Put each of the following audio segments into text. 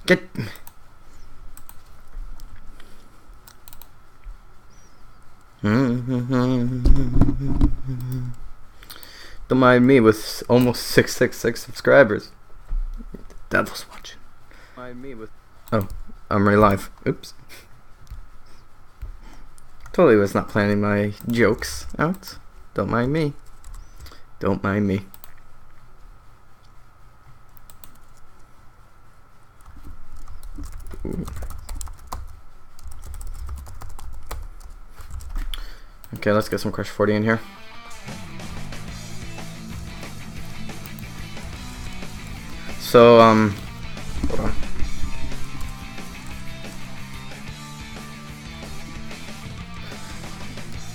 Get. Don't mind me with almost 666 subscribers. The devil's watching. Mind me with. Oh, I'm already live. Oops. Totally was not planning my jokes out. Don't mind me. Don't mind me. Ooh. Okay, let's get some Crush 40 in here. So, hold on.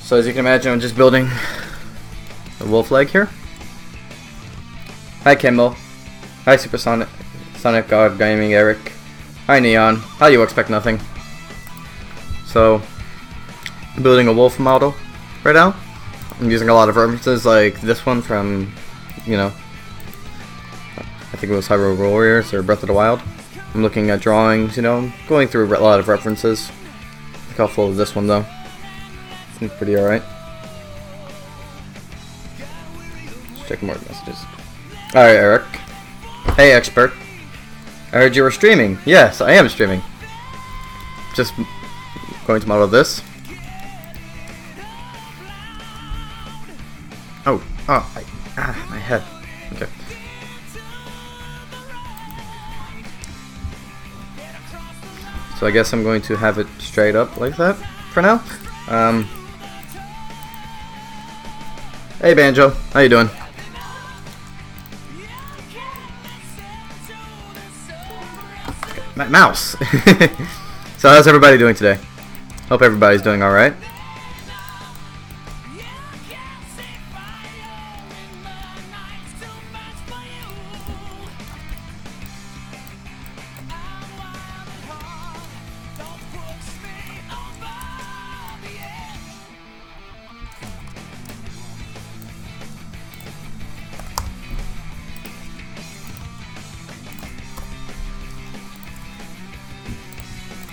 So as you can imagine, I'm just building a wolf leg here. Hi Kimball. Hi Supersonic Sonic God Gaming Eric. Hi Neon. How you expect nothing? So, I'm building a wolf model right now. I'm using a lot of references like this one from, you know, I think it was Hyrule Warriors or Breath of the Wild. I'm looking at drawings, you know, going through a lot of references. Look how full is this one though. Seems pretty alright. Let's check more messages. Alright, Eric. Hey, expert. I heard you were streaming. Yes, I am streaming. Just going to model this. Oh, my head. Okay. So I guess I'm going to have it straight up like that for now. Hey Banjo, how you doing? Okay, my mouse. So how's everybody doing today? Hope everybody's doing alright.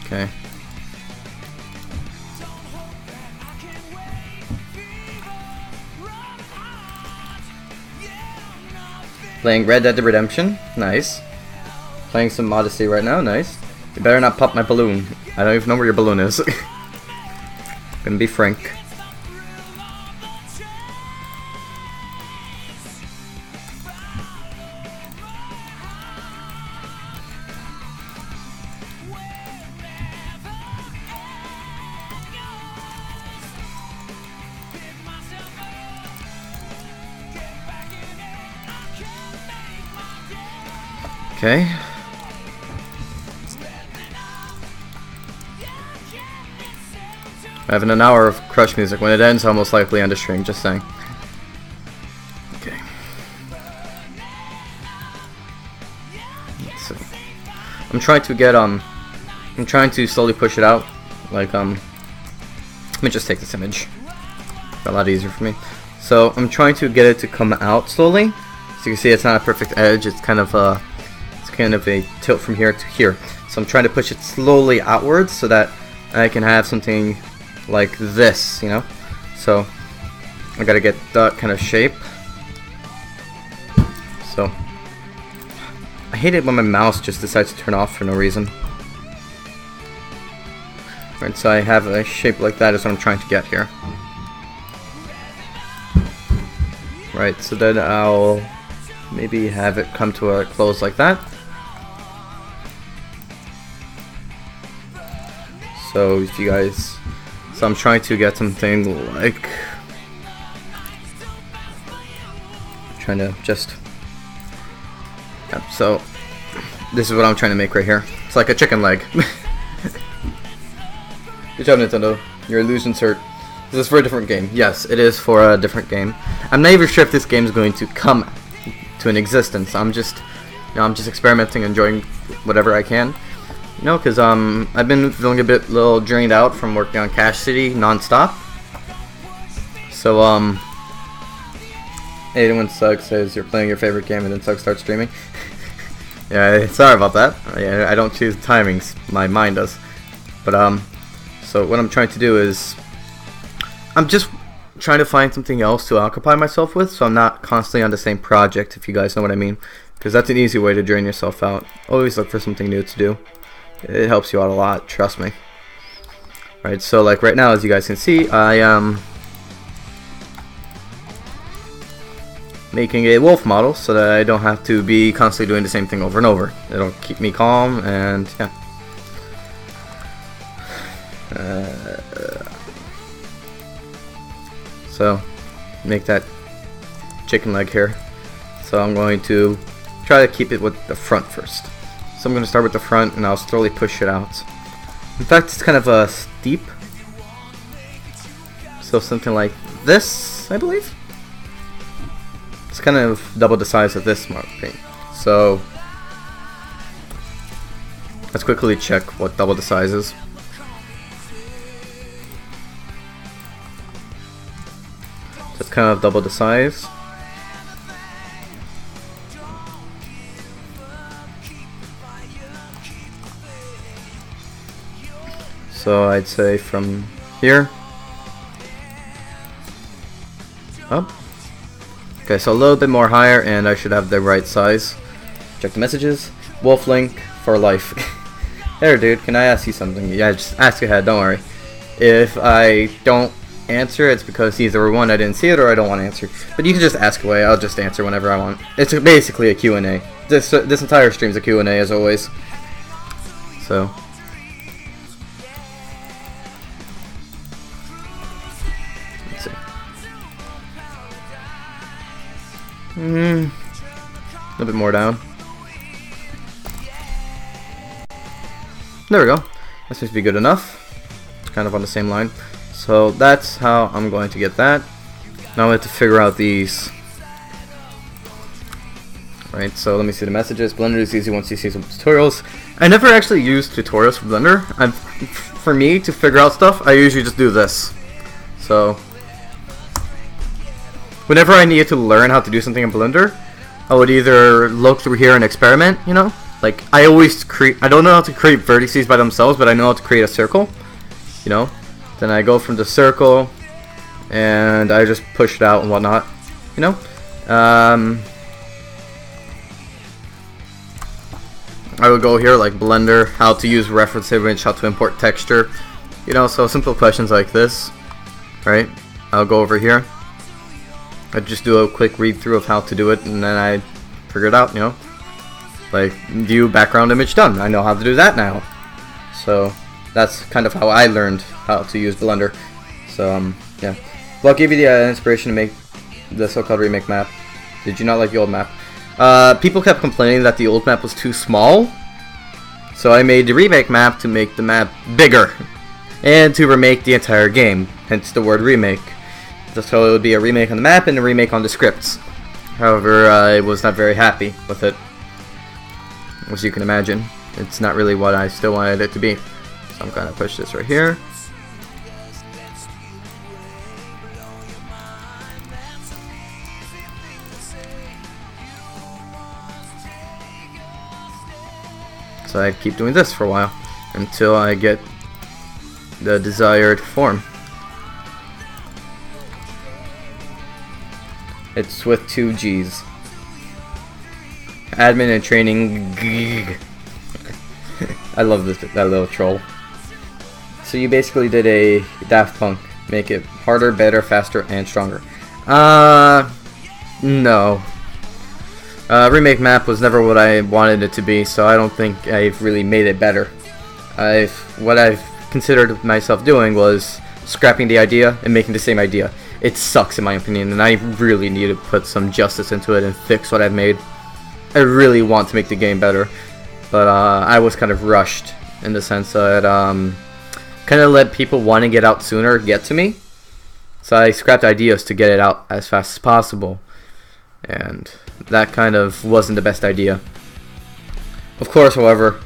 Okay. Playing Red Dead Redemption, nice. Playing some Odyssey right now, nice. You better not pop my balloon. I don't even know where your balloon is. Gonna be frank. Okay. I have an hour of Crush music. When it ends, I'll most likely end a stream. Just saying. Okay. Let's see. I'm trying to get I'm trying to slowly push it out. Like let me just take this image. It's a lot easier for me. So I'm trying to get it to come out slowly. So you can see it's not a perfect edge. It's kind of a tilt from here to here. So I'm trying to push it slowly outwards so that I can have something like this, you know? So I gotta get that kind of shape. So I hate it when my mouse just decides to turn off for no reason. Right, so I have a shape like that is what I'm trying to get here. Right, so then I'll maybe have it come to a close like that. So if you guys, so I'm trying to get something like, trying to just, yep, so this is what I'm trying to make right here. It's like a chicken leg. Good job, Nintendo. Your illusions hurt. This is for a different game. Yes, it is for a different game. I'm not even sure if this game is going to come to an existence. I'm just, you know, I'm just experimenting, enjoying whatever I can. You know, because I've been feeling a little drained out from working on Cash City non-stop. So Aiden when Sug says you're playing your favorite game and then Sug starts streaming. Yeah, sorry about that. I don't choose timings. My mind does. But so what I'm trying to do is I'm just trying to find something else to occupy myself with, so I'm not constantly on the same project, if you guys know what I mean. Because that's an easy way to drain yourself out. Always look for something new to do. It helps you out a lot, trust me. Right, so like right now, as you guys can see, I am making a wolf model so that I don't have to be constantly doing the same thing over and over. It'll keep me calm, and yeah. So make that chicken leg here. So I'm going to try to keep it with the front first. So I'm going to start with the front, and I'll slowly push it out. In fact, it's kind of a steep. So something like this, I believe. It's kind of double the size of this marking. So let's quickly check what double the size is. So it's kind of double the size. So I'd say from here up. Okay, so a little bit more higher, and I should have the right size. Check the messages. Wolf link for life. There, dude, can I ask you something? Yeah, just ask ahead, don't worry. If I don't answer, it's because either one, I didn't see it, or I don't want to answer. But you can just ask away, I'll just answer whenever I want. It's basically a Q&A. This entire stream's a Q&A, as always. So a little bit more down. There we go. That seems to be good enough. It's kind of on the same line. So that's how I'm going to get that. Now I have to figure out these. Right, so let me see the messages. Blender is easy once you see some tutorials. I never actually used tutorials for Blender. For me to figure out stuff, I usually just do this. So whenever I needed to learn how to do something in Blender, I would either look through here and experiment, you know? Like, I don't know how to create vertices by themselves, but I know how to create a circle, you know? Then I go from the circle, and I just push it out and whatnot, you know? I would go here, like Blender, how to use reference image, how to import texture, you know? So simple questions like this, right? I'll go over here. I just do a quick read through of how to do it, and then I figure it out, you know? Like, view background image done. I know how to do that now. So that's kind of how I learned how to use Blender. So yeah. What gave you the inspiration to make the so-called remake map? Did you not like the old map? People kept complaining that the old map was too small, so I made the remake map to make the map bigger and to remake the entire game. Hence the word remake. So it would be a remake on the map and a remake on the scripts. However, I was not very happy with it. As you can imagine, it's not really what I still wanted it to be. So I'm gonna push this right here. So I keep doing this for a while until I get the desired form. It's with 2 G's. Admin and training. I love that little troll. So you basically did a Daft Punk. Make it harder, better, faster, and stronger. No. Remake map was never what I wanted it to be, so I don't think I've really made it better. What I've considered myself doing was scrapping the idea and making the same idea. It sucks in my opinion, and I really need to put some justice into it and fix what I've made. I really want to make the game better, but I was kind of rushed in the sense that kind of let people want to get out sooner get to me. So I scrapped ideas to get it out as fast as possible, and that kind of wasn't the best idea. Of course, however,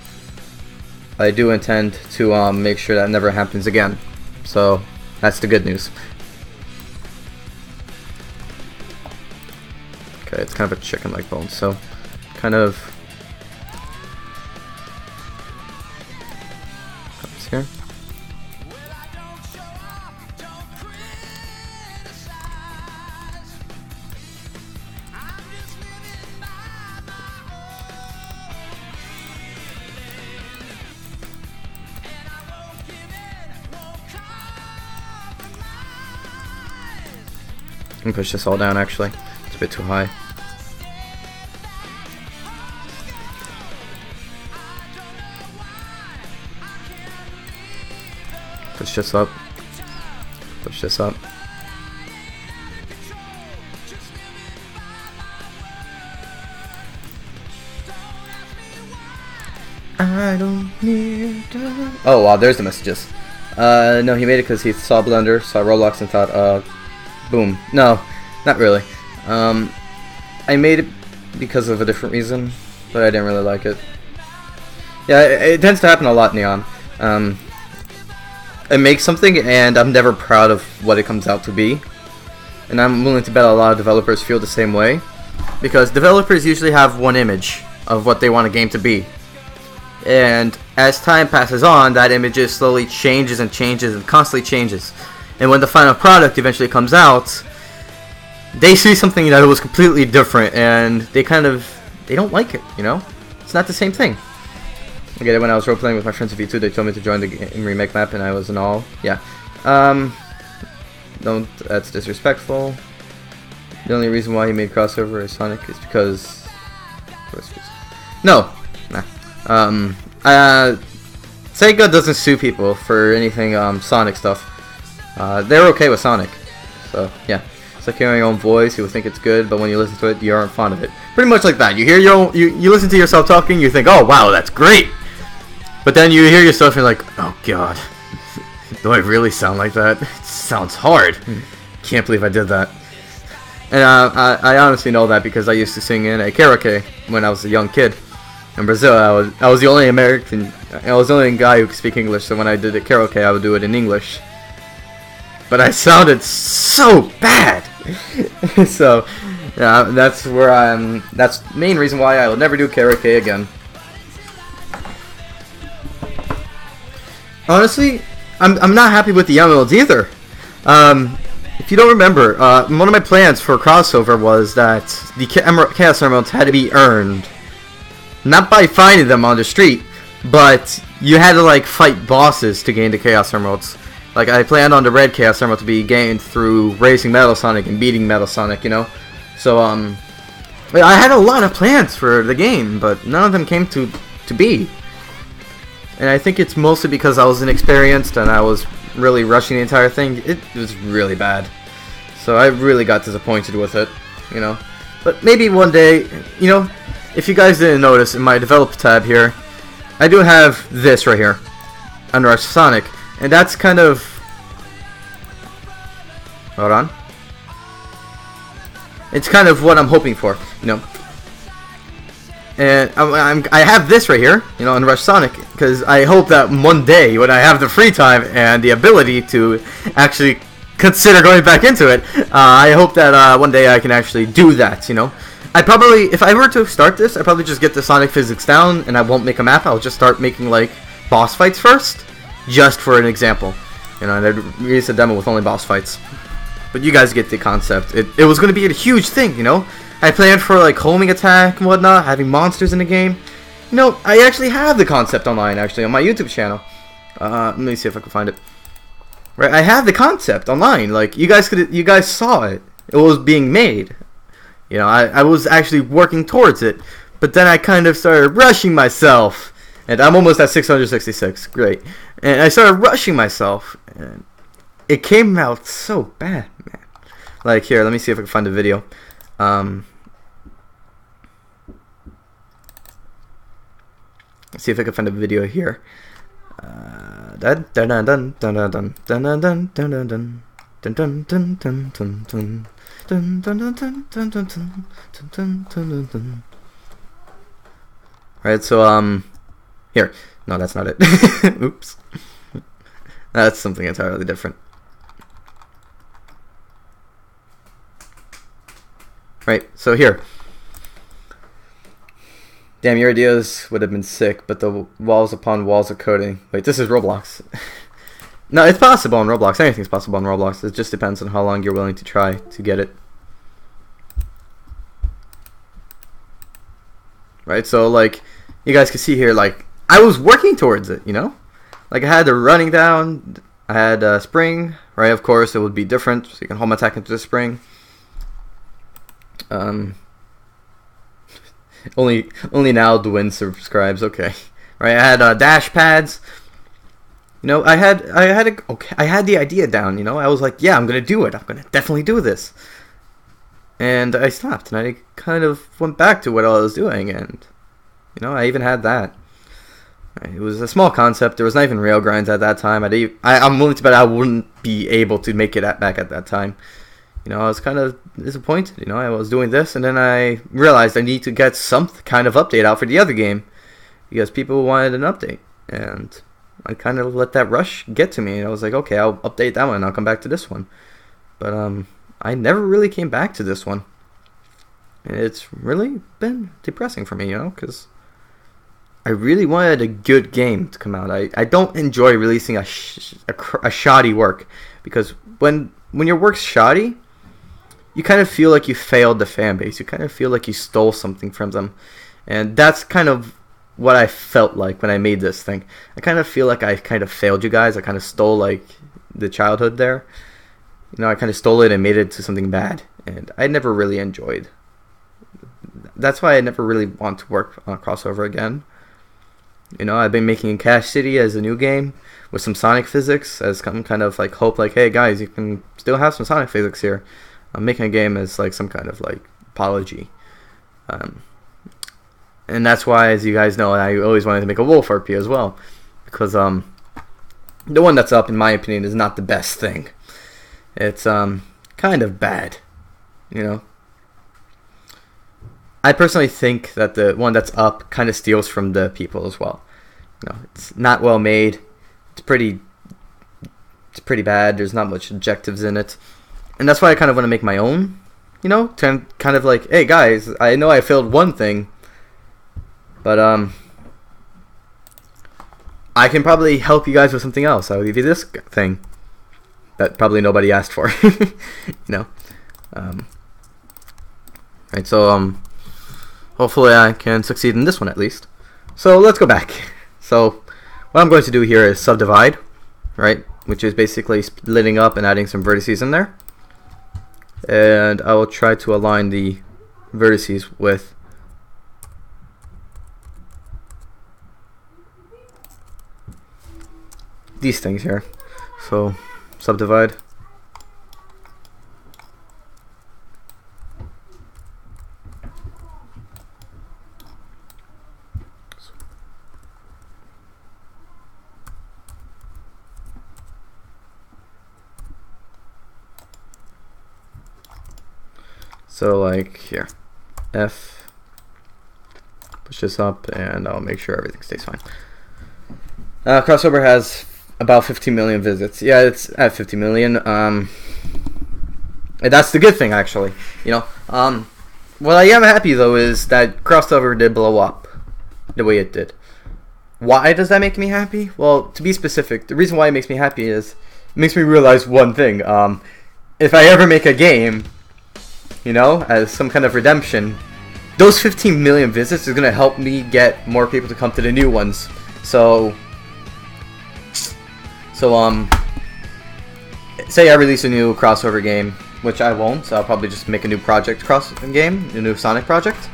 I do intend to make sure that never happens again. So that's the good news. Okay, it's kind of a chicken-like bone, so kind of here. I'm gonna push this all down actually. It's a bit too high. Push this up. Push this up. I don't need to... Oh wow, there's the messages. No, he made it because he saw Blender, saw Roblox, and thought, boom. No, not really. I made it because of a different reason, but I didn't really like it. Yeah, it tends to happen a lot, Neon. I make something and I'm never proud of what it comes out to be. And I'm willing to bet a lot of developers feel the same way. Because developers usually have one image of what they want a game to be. And as time passes on, that image just slowly changes and changes and constantly changes. And when the final product eventually comes out, they see something that was completely different and they don't like it, you know? It's not the same thing. I get it, when I was role-playing with my friends of V2, they told me to join the game remake map and I was in all. Yeah. That's disrespectful. The only reason why he made crossover as Sonic is because... No. Nah. Sega doesn't sue people for anything Sonic stuff. They're okay with Sonic. So, yeah. It's like hearing your own voice, you would think it's good, but when you listen to it, you aren't fond of it. Pretty much like that. You hear your own, you listen to yourself talking, you think, oh wow, that's great! But then you hear yourself and you're like, oh god, do I really sound like that? It sounds hard. Can't believe I did that. And I honestly know that because I used to sing in a karaoke when I was a young kid. In Brazil, I was the only American, I was the only guy who could speak English, so when I did a karaoke, I would do it in English. But I sounded so bad! So, yeah, that's where that's the main reason why I will never do karaoke again. Honestly, I'm not happy with the emeralds either. If you don't remember, one of my plans for crossover was that the Chaos Emeralds had to be earned. Not by finding them on the street, but you had to like fight bosses to gain the Chaos Emeralds. Like I planned on the red Chaos Emerald to be gained through racing Metal Sonic and beating Metal Sonic, you know. So I had a lot of plans for the game, but none of them came to be. And I think it's mostly because I was inexperienced and I was really rushing the entire thing. It was really bad. So I really got disappointed with it, you know. But maybe one day, you know, if you guys didn't notice, in my develop tab here, I do have this right here, under Sonic. And that's kind of... Hold on. It's kind of what I'm hoping for, you know. And I have this right here, you know, in Rush Sonic, because I hope that one day, when I have the free time and the ability to actually consider going back into it, I hope that one day I can actually do that, you know. I probably, if I were to start this, I'd probably just get the Sonic physics down, and I won't make a map. I'll just start making, like, boss fights first, just for an example. You know, and I'd release a demo with only boss fights. But you guys get the concept. It was going to be a huge thing, you know. I planned for, like, homing attack and whatnot, having monsters in the game. You know, I actually have the concept online, actually, on my YouTube channel. Let me see if I can find it. Right, I have the concept online. Like, you guys saw it. It was being made. You know, I was actually working towards it. But then I kind of started rushing myself. And I'm almost at 666. Great. And I started rushing myself. And it came out so bad, man. Like, here, let me see if I can find the video. Let's see if I can find a video here. Right, so here. No, that's not it. Oops. That's something entirely different. Right, so here. Damn, your ideas would have been sick, but the walls upon walls of coding. Wait, this is Roblox. No, it's possible on Roblox. Anything's possible on Roblox. It just depends on how long you're willing to try to get it. Right, so like, you guys can see here, like, I was working towards it, you know? Like, I had the running down, I had spring, right? Of course, it would be different, so you can hold my attack into the spring. Only now the wind subscribes. Okay, right. I had dash pads. You know, I had the idea down. You know, I was like, yeah, I'm gonna do it. I'm gonna definitely do this. And I stopped, and I kind of went back to what I was doing, and you know, I even had that. It was a small concept. There was not even rail grinds at that time. I'm willing to bet I wouldn't be able to make it back at that time. You know, I was kind of disappointed. You know, I was doing this, and then I realized I need to get some kind of update out for the other game because people wanted an update, and I kind of let that rush get to me. And I was like, okay, I'll update that one, and I'll come back to this one. But I never really came back to this one, and it's really been depressing for me, you know, because I really wanted a good game to come out. I don't enjoy releasing a shoddy work, because when your work's shoddy, you kind of feel like you failed the fan base. You kind of feel like you stole something from them. And that's kind of what I felt like when I made this thing. I kind of feel like I kind of failed you guys. I kind of stole like the childhood there. You know, I kind of stole it and made it to something bad. And I never really enjoyed. That's why I never really want to work on a crossover again. You know, I've been making Cash City as a new game with some Sonic physics as some kind of like hope, like, hey guys, you can still have some Sonic physics here. I'm making a game as like some kind of like apology, and that's why, as you guys know, I always wanted to make a Wolf RP as well, because the one that's up, in my opinion, is not the best thing. It's kind of bad, you know. I personally think that the one that's up kind of steals from the people as well. You know, it's not well made. It's pretty bad. There's not much objectives in it. And that's why I kind of want to make my own, you know, to kind of like, hey guys, I know I failed one thing, but I can probably help you guys with something else. I'll give you this thing that probably nobody asked for, you know. Right, so hopefully I can succeed in this one at least. So let's go back. So what I'm going to do here is subdivide, right, which is basically splitting up and adding some vertices in there. And I will try to align the vertices with these things here. So subdivide. So like here, F, push this up, and I'll make sure everything stays fine. Crossover has about 15 million visits. Yeah, it's at 50 million. And that's the good thing, actually. You know, what I am happy though is that Crossover did blow up the way it did. Why does that make me happy? Well, to be specific, the reason why it makes me happy is it makes me realize one thing. If I ever make a game, you know, as some kind of redemption, those 15 million visits is going to help me get more people to come to the new ones. So say I release a new crossover game, which I won't, so I'll probably just make a new project game, a new Sonic project,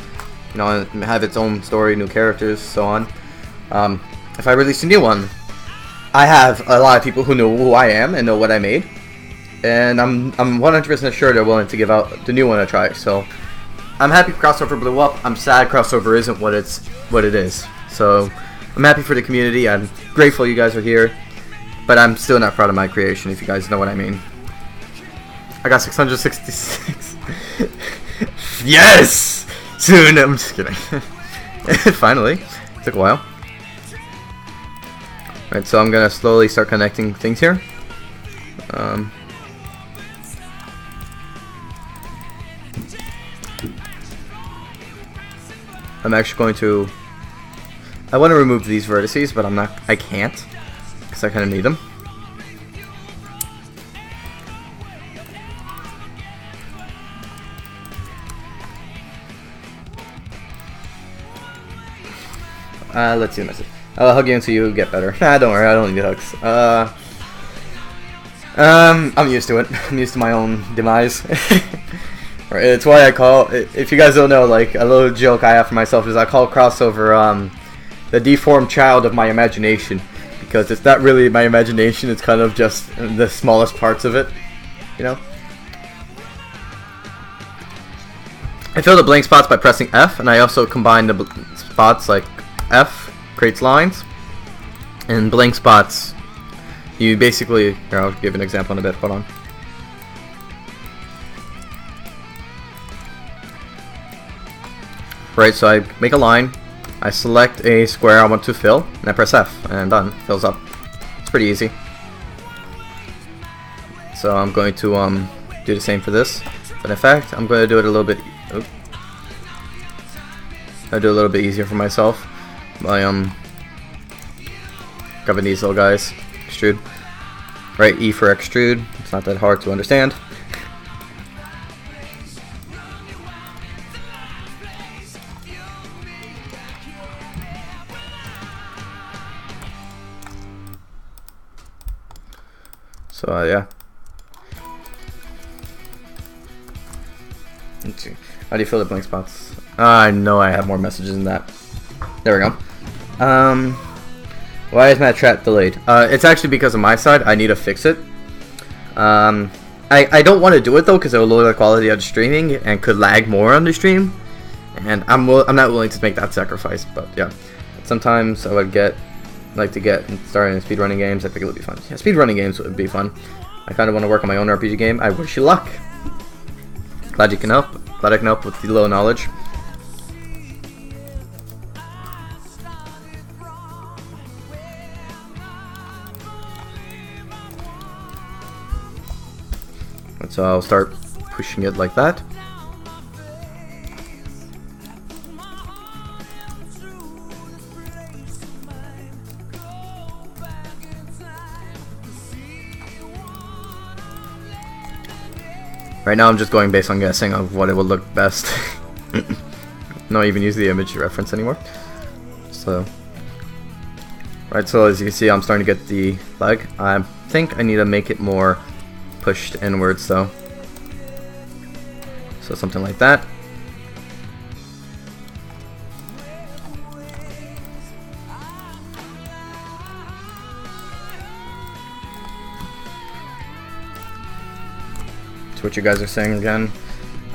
you know, and have its own story, new characters, so on. If I release a new one, I have a lot of people who know who I am and know what I made. And I'm 100% sure they're willing to give out the new one a try. So I'm happy Crossover blew up. I'm sad Crossover isn't what it is. So I'm happy for the community. I'm grateful you guys are here, but I'm still not proud of my creation, if you guys know what I mean. I got 666. Yes! Soon. I'm just kidding. Finally. Took a while. Right, so I'm gonna slowly start connecting things here. I'm actually going to... I want to remove these vertices, but I can't. Because I kind of need them. Let's see the message. I'll hug you until you get better. Nah, don't worry, I don't need hugs. I'm used to it. I'm used to my own demise. It's why I call, if you guys don't know, like, a little joke I have for myself is I call crossover, the deformed child of my imagination. Because it's not really my imagination, it's kind of just the smallest parts of it, you know? I fill the blank spots by pressing F, and I also combine the spots like F creates lines, and blank spots, you basically, here, I'll give an example in a bit, hold on. Right, so I make a line, I select a square I want to fill, and I press F, and done, fills up. It's pretty easy. So I'm going to do the same for this, but in fact, I'm going to do it a little bit, I'll do it a little bit easier for myself. By grabbing these little guys, extrude. Right, E for extrude. It's not that hard to understand. So yeah. Let's see. How do you fill the blank spots? I know I have more messages than that. There we go. Why is my trap delayed? It's actually because of my side. I need to fix it. I don't want to do it though because it will lower the quality of the streaming and could lag more on the stream. And I'm not willing to make that sacrifice. But yeah, sometimes I would like to get started in speedrunning games. I think it would be fun. Yeah, speedrunning games would be fun. I kind of want to work on my own RPG game. I wish you luck. Glad you can help. Glad I can help with the low knowledge. So I'll start pushing it like that. Right now I'm just going based on guessing of what it would look best. Not even use the image reference anymore. So, right, so as you can see I'm starting to get the lag. I think I need to make it more pushed inwards though. So something like that. To what you guys are saying again.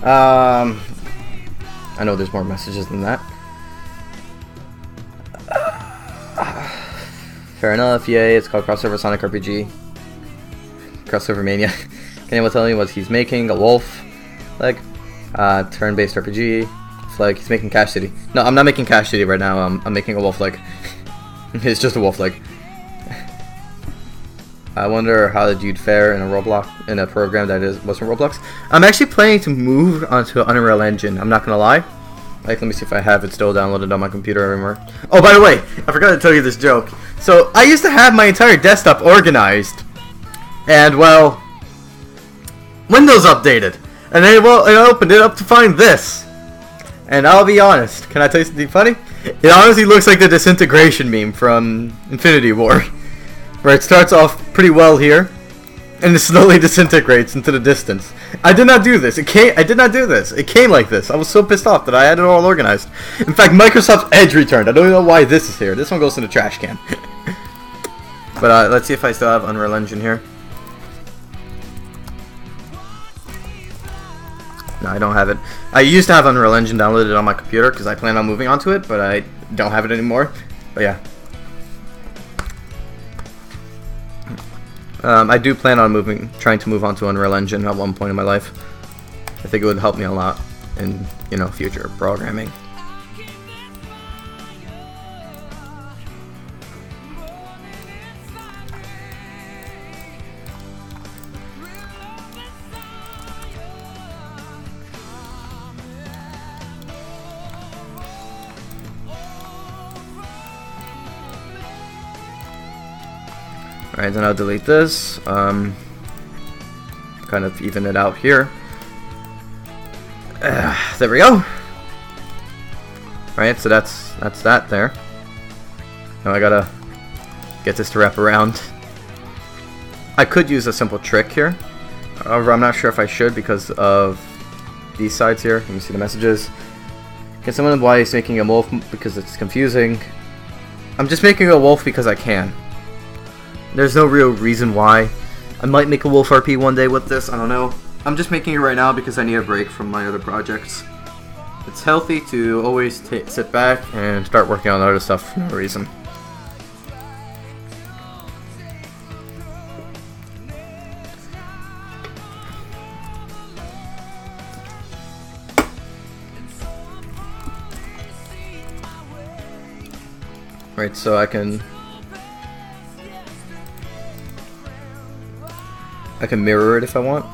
I know there's more messages than that. Fair enough, yay, it's called Crossover Sonic RPG. Crossover Mania. Can anyone tell me what he's making? A wolf leg? Turn-based RPG flag. He's making Cash City. No, I'm not making Cash City right now. I'm making a wolf leg. It's just a wolf leg. I wonder how you'd fare in a program that wasn't Roblox. I'm actually planning to move onto Unreal Engine. I'm not gonna lie. Like, let me see if I have it still downloaded on my computer anymore. Oh, by the way, I forgot to tell you this joke. So I used to have my entire desktop organized. And, well, Windows updated. And then, well, I opened it up to find this. And I'll be honest, can I tell you something funny? It honestly looks like the disintegration meme from Infinity War. Where it starts off pretty well here, and it slowly disintegrates into the distance. I did not do this. I did not do this. It came like this. I was so pissed off that I had it all organized. In fact, Microsoft's Edge returned. I don't even know why this is here. This one goes in the trash can. But let's see if I still have Unreal Engine here. No, I don't have it. I used to have Unreal Engine downloaded on my computer because I plan on moving onto it, but I don't have it anymore. But yeah. I do plan on trying to move on to Unreal Engine at one point in my life. I think it would help me a lot in, future programming. Alright, then I'll delete this. Kind of even it out here. There we go. Alright, so that's that there. Now I gotta get this to wrap around. I could use a simple trick here. However, I'm not sure if I should because of these sides here. Let me see the messages. Can someone why he's making a wolf because it's confusing? I'm just making a wolf because I can. There's no real reason why. I might make a wolf RP one day with this, I don't know. I'm just making it right now because I need a break from my other projects. It's healthy to always sit back and start working on other stuff for no reason. Right, so I can mirror it if I want.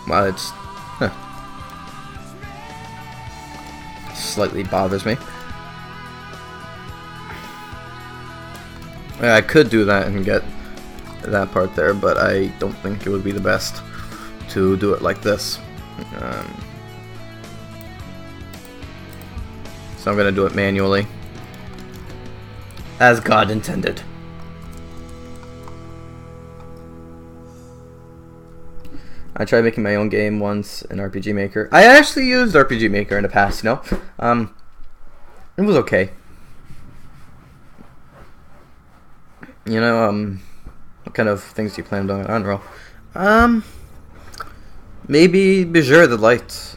Wow, it's slightly bothers me. I could do that and get that part there, but I don't think it would be the best to do it like this. So I'm gonna do it manually, as God intended. I tried making my own game once in RPG Maker. I actually used RPG Maker in the past, you know. It was okay. You know, what kind of things do you plan on doing on Unreal? Maybe Bijur the Light.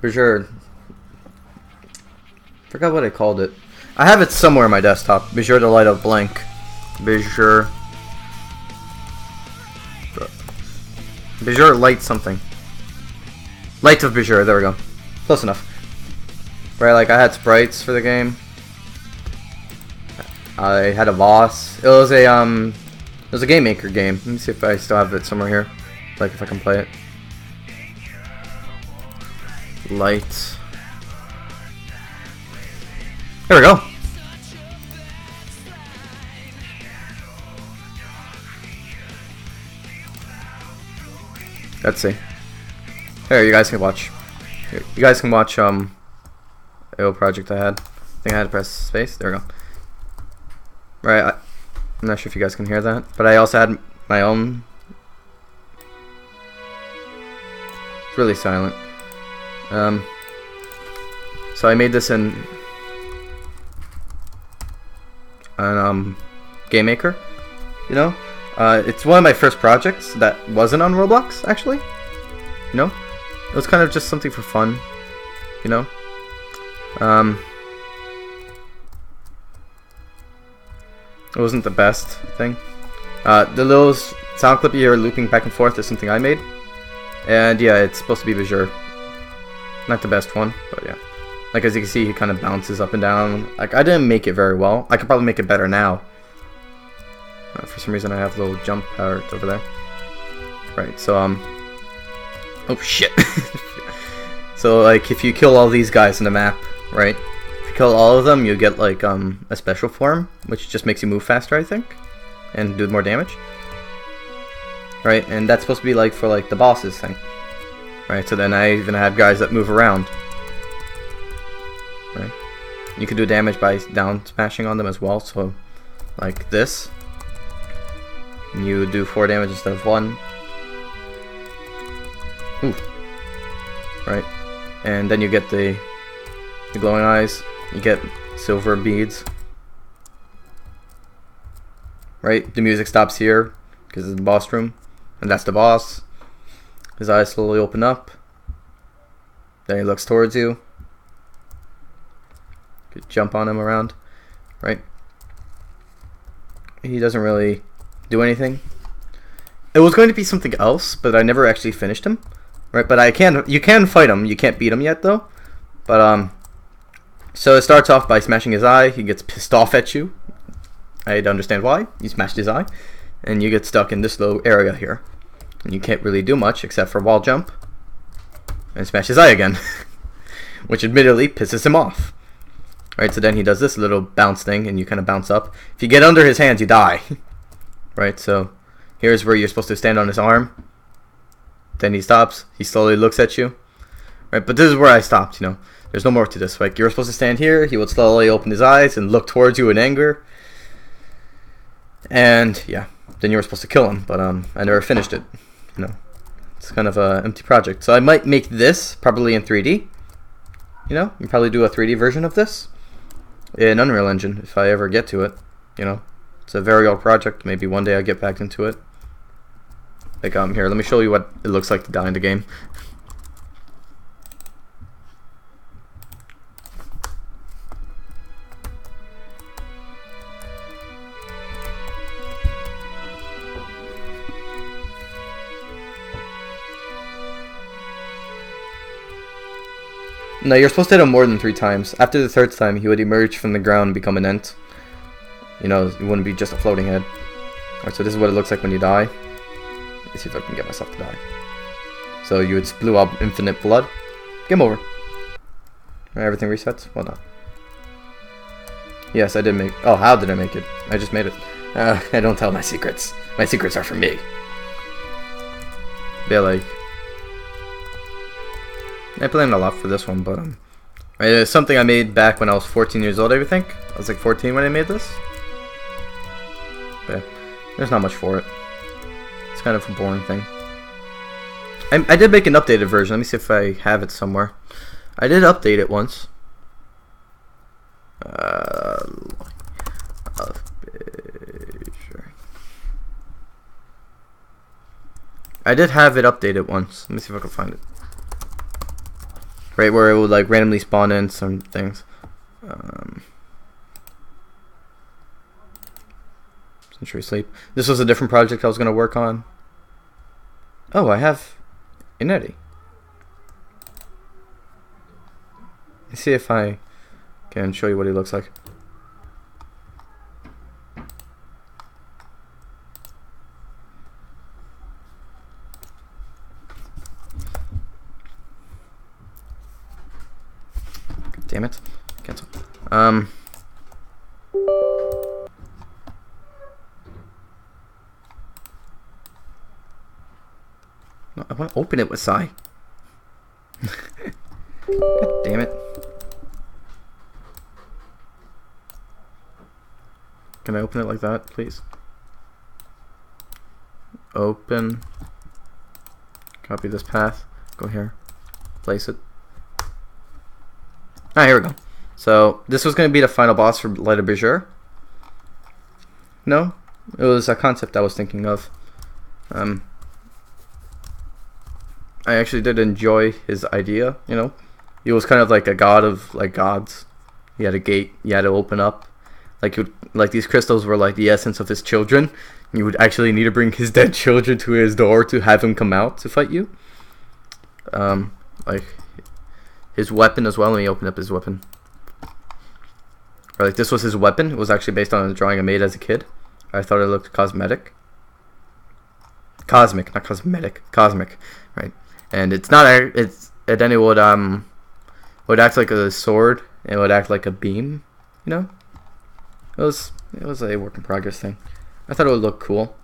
Bijur. Forgot what I called it. I have it somewhere on my desktop. Bijur the Light of Blank. Bijur Light something. Light of Bijur, there we go. Close enough. Right, like I had sprites for the game. I had a boss. It was a Game Maker game. Let me see if I still have it somewhere here. Like if I can play it. Light. There we go. Let's see. Here, you guys can watch. Here, you guys can watch AO project I had. I think I had to press space. There we go. Right, I'm not sure if you guys can hear that, but I also had my own. It's really silent. So I made this in Game Maker, you know. It's one of my first projects that wasn't on Roblox, actually. You know, it was kind of just something for fun, you know. It wasn't the best thing. The little sound clip you're looping back and forth is something I made, and yeah, it's supposed to be Bijur. Not the best one, but yeah. Like as you can see, he kind of bounces up and down. Like I didn't make it very well. I could probably make it better now. For some reason, I have a little jump power over there. Right. So oh shit. So like, if you kill all these guys in the map, right? If you kill all of them, you get like a special form, which just makes you move faster, I think, and do more damage. Right. And that's supposed to be like for like the bosses thing. Right. So then I even have guys that move around. Right. You can do damage by down smashing on them as well. So like this. And you do 4 damage instead of 1. Ooh. Right. And then you get the glowing eyes. You get silver beads. Right. The music stops here because it's the boss room, and that's the boss. His eyes slowly open up. Then he looks towards you. Could jump on him around. Right. He doesn't really do anything. It was going to be something else, but I never actually finished him. Right, but you can fight him. You can't beat him yet though. But so it starts off by smashing his eye. He gets pissed off at you. I'd understand why. You smashed his eye, and you get stuck in this little area here. And you can't really do much except for wall jump and smash his eye again. Which admittedly pisses him off. Right, so then he does this little bounce thing, and you kind of bounce up. If you get under his hands, you die. Right, so here's where you're supposed to stand on his arm. Then he stops. He slowly looks at you. Right, but this is where I stopped, you know. There's no more to this. Like, you're supposed to stand here. He would slowly open his eyes and look towards you in anger. And, yeah, then you were supposed to kill him. But I never finished it, you know. It's kind of an empty project. So I might make this probably in 3D. You know, you probably do a 3D version of this in Unreal Engine if I ever get to it. You know, it's a very old project. Maybe one day I get back into it. Like, here, let me show you what it looks like to die in the game. No, you're supposed to hit him more than 3 times. After the 3rd time, he would emerge from the ground and become an ent. You know, it wouldn't be just a floating head. Alright, so this is what it looks like when you die. Let's see if I can get myself to die. So you would spew out infinite blood. Game over. Everything resets? Well, not. Yes, I did make... Oh, how did I make it? I just made it. I don't tell my secrets. My secrets are for me. Yeah, like... I planned a lot for this one, but it's something I made back when I was 14 years old, I think. I was like 14 when I made this. But there's not much for it. It's kind of a boring thing. I did make an updated version. Let me see if I have it somewhere. I did update it once. I did have it updated once. Let me see if I can find it. Right, where it would like randomly spawn in some things. Century Sleep. This was a different project I was going to work on. Oh, I have Inedi. Let's see if I can show you what he looks like. Damn it. Cancel. No, I want to open it with Sai. God damn it. Can I open it like that, please? Open. Copy this path. Go here. Place it. Ah, here we go. So, this was going to be the final boss for Light of Bijur. No? It was a concept I was thinking of. I actually did enjoy his idea, you know. He was kind of like a god of, like, gods. He had a gate you had to open up. Like these crystals were like the essence of his children. You would actually need to bring his dead children to his door to have him come out to fight you. Like... his weapon as well. Let me open up his weapon. Or like this was his weapon. It was actually based on a drawing I made as a kid. I thought it looked cosmetic. Cosmic, not cosmetic. Cosmic, right? And it's not. Then it would act like a sword. It would act like a beam. You know. It was a work in progress thing. I thought it would look cool.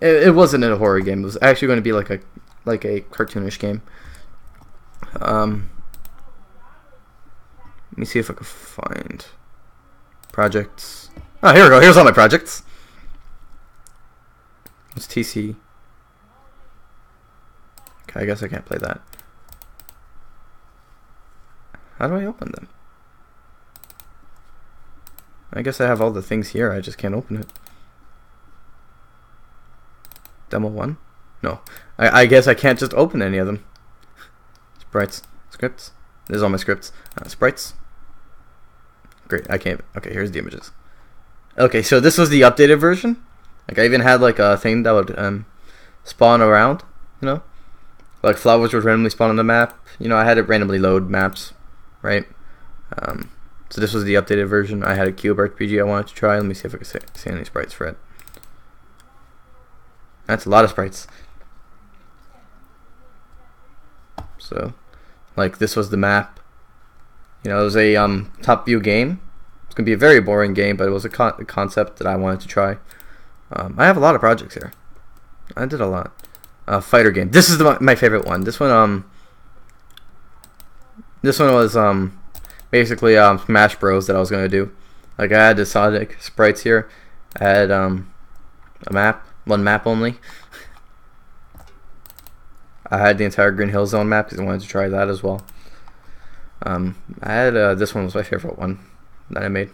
It wasn't a horror game. It was actually going to be like a cartoonish game. Let me see if I can find projects. Oh, here we go. Here's all my projects. It's TC. Okay, I guess I can't play that. How do I open them? I guess I have all the things here. I just can't open it. Demo 1? No. I guess I can't just open any of them. Sprites. Scripts. This is all my scripts. Sprites. Great. I can't. Okay, here's the images. Okay, so this was the updated version. Like, I even had, like, a thing that would spawn around, you know? Like, flowers would randomly spawn on the map. You know, I had it randomly load maps, right? So this was the updated version. I had a cube RPG I wanted to try. Let me see if I can see any sprites for it. That's a lot of sprites. So, Like this was the map. You know, it was a top view game. It's gonna be a very boring game, but it was a concept that I wanted to try. I have a lot of projects here. I did a lot. Fighter game. This is my favorite one. This one was basically Smash Bros that I was gonna do. Like I had the Sonic sprites here. I had a map, one map only. I had the entire Green Hill Zone map because I wanted to try that as well. I had this one was my favorite one that I made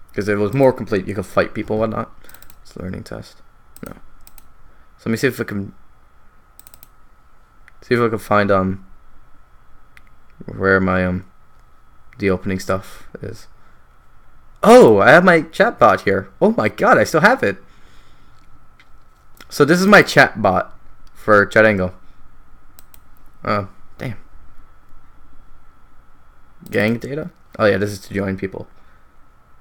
because it was more complete. You could fight people and whatnot. It's a learning test. No. So let me see if I can find where my the opening stuff is. Oh, I have my chat bot here. Oh my god, I still have it. So this is my chat bot for Chatango. Oh, damn. Gang data? Oh yeah, this is to join people.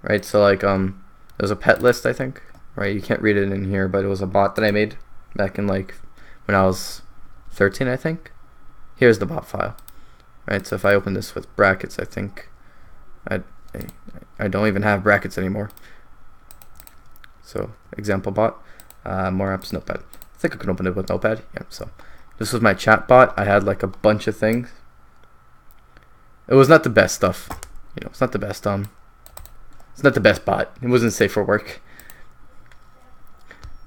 Right, so like there's a pet list, I think. Right, you can't read it in here, but it was a bot that I made back in like when I was 13, I think. Here's the bot file. Right, so if I open this with brackets, I think I don't even have brackets anymore. So example bot, more apps, notepad. I think I can open it with notepad. Yeah, so this was my chat bot. I had like a bunch of things. It was not the best stuff. You know, it's not the best it's not the best bot. It wasn't safe for work.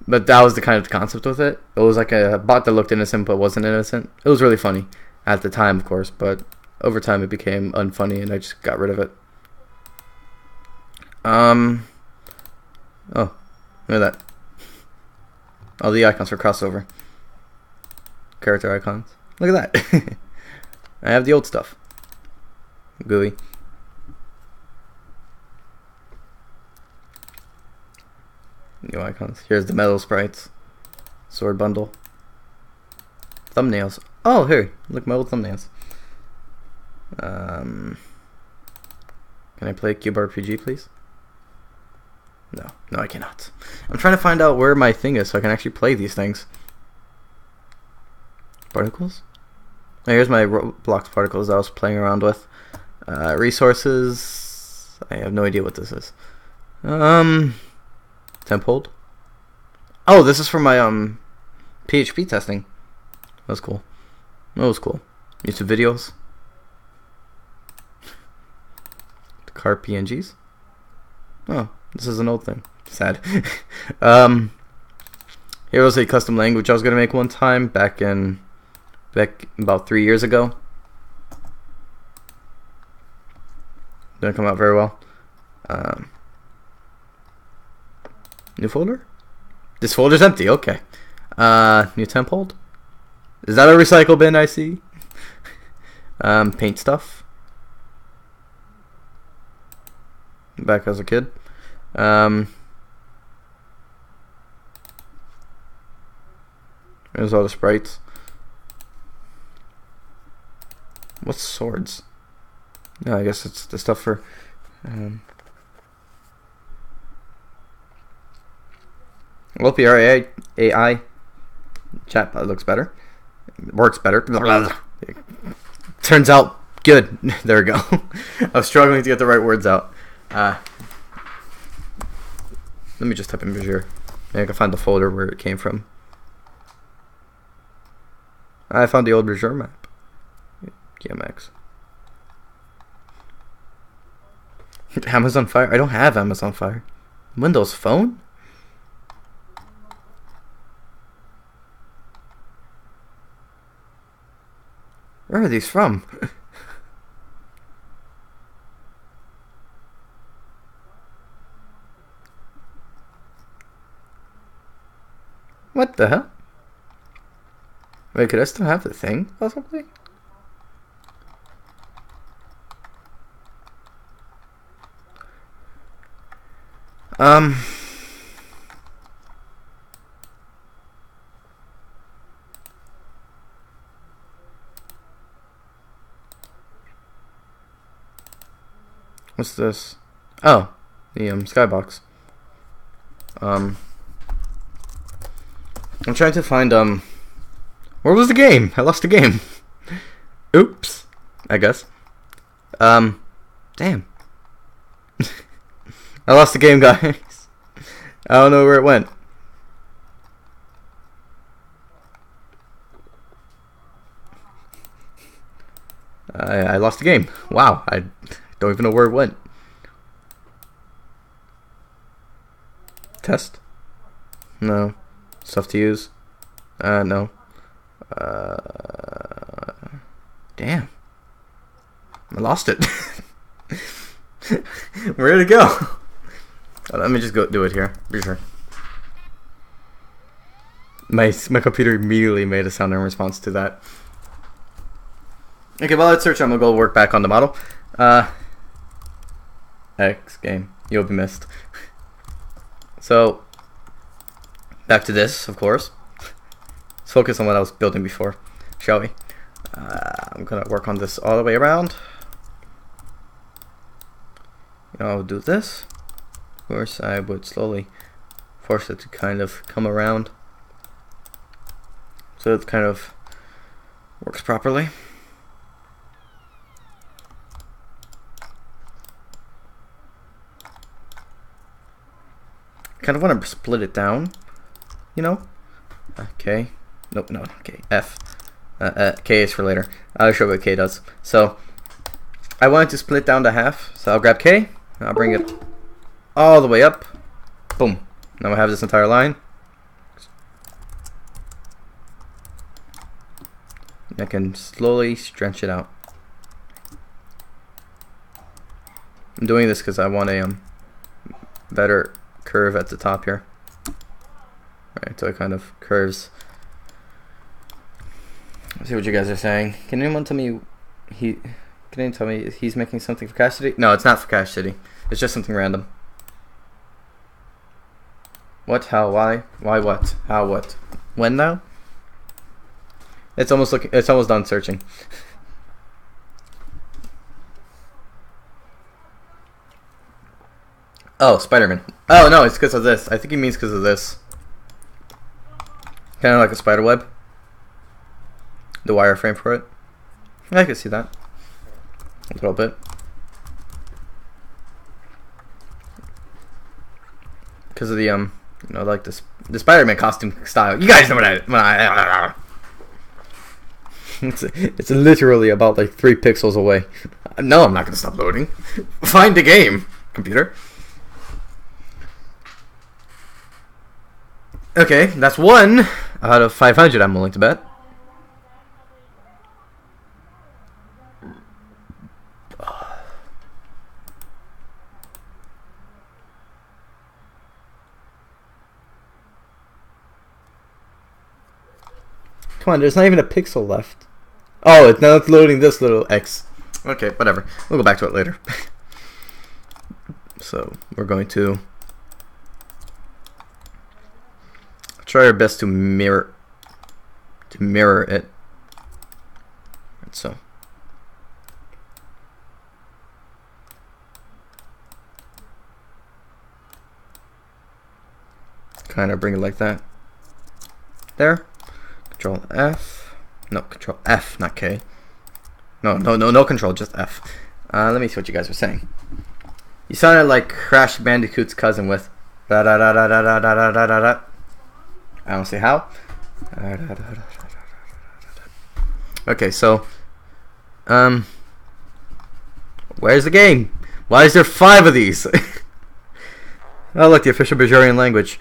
But that was the kind of concept with it. It was like a bot that looked innocent but wasn't innocent. It was really funny at the time, of course, but over time it became unfunny and I just got rid of it. Oh, look at that. All the icons for crossover. Character icons. Look at that. I have the old stuff. GUI. New icons. Here's the metal sprites. Sword bundle. Thumbnails. Oh, here. Look, metal thumbnails. Can I play Cube RPG, please? No, I cannot. I'm trying to find out where my thing is so I can actually play these things. Particles? Oh, here's my Roblox particles that I was playing around with. Resources. I have no idea what this is. Temp hold. Oh, this is for my PHP testing. That's cool. That was cool. YouTube videos. The car PNGs. Oh, this is an old thing. Sad. Here was a custom language I was gonna make one time back about 3 years ago. Didn't come out very well. New folder? This folder's empty, okay. New temp hold? Is that a recycle bin I see? Paint stuff. Back as a kid. There's all the sprites. What's swords? Yeah, I guess it's the stuff for LPR AI chatbot looks better. Works better. Turns out good. There we go. I was struggling to get the right words out. Let me just type in Visual. Maybe I can find the folder where it came from. I found the old Visual map. GMX. Amazon Fire? I don't have Amazon Fire. Windows Phone? Where are these from? What the hell? Wait, could I still have the thing, possibly? What's this? Oh, the skybox. I'm trying to find where was the game? I lost the game. Oops. I guess. Damn. I lost the game, guys. I don't know where it went. I lost the game. Wow. I don't even know where it went. Test? No. Stuff to use? No. Damn. I lost it. Where'd it go? Let me just go do it here. Be sure. My computer immediately made a sound in response to that. Okay, well, let's search. I'm gonna go work back on the model. X game. You'll be missed. So, back to this, of course. Let's focus on what I was building before, shall we? I'm gonna work on this all the way around. I'll do this. Of course, I would slowly force it to kind of come around so it kind of works properly. Kind of want to split it down, you know? Okay. Nope, no, okay. F. K is for later. I'll show what K does. So, I wanted to split down to half, so I'll grab K, and I'll bring it all the way up. Boom. Now I have this entire line. And I can slowly stretch it out. I'm doing this because I want a better curve at the top here. Alright, so it kind of curves. Let's see what you guys are saying. Can anyone tell me can anyone tell me he's making something for Cash City? No, it's not for Cash City. It's just something random. What? How? Why? Why? What? How? What? When now? It's almost done searching. Oh, Spider-Man. Oh no, it's because of this. I think he means because of this. Kind of like a spider web. The wireframe for it. I can see that. A little bit. Because of the you know, like this the Spider-Man costume style. You guys know what I it's literally about like 3 pixels away. No, I'm not gonna stop loading. Find the game, computer. Okay, that's 1 out of 500 I'm willing to bet. Come on, there's not even a pixel left. Oh, now it's loading this little X. Okay, whatever. We'll go back to it later. So, we're going to try our best to mirror it. So kind of bring it like that. There. Control F. No, Control F, not K. No control, just F. Let me see what you guys are saying. You sounded like Crash Bandicoot's cousin with da da da da da da da da da da. I don't see how. Okay, so where's the game? Why is there 5 of these? Oh, look, the official Bajorian language.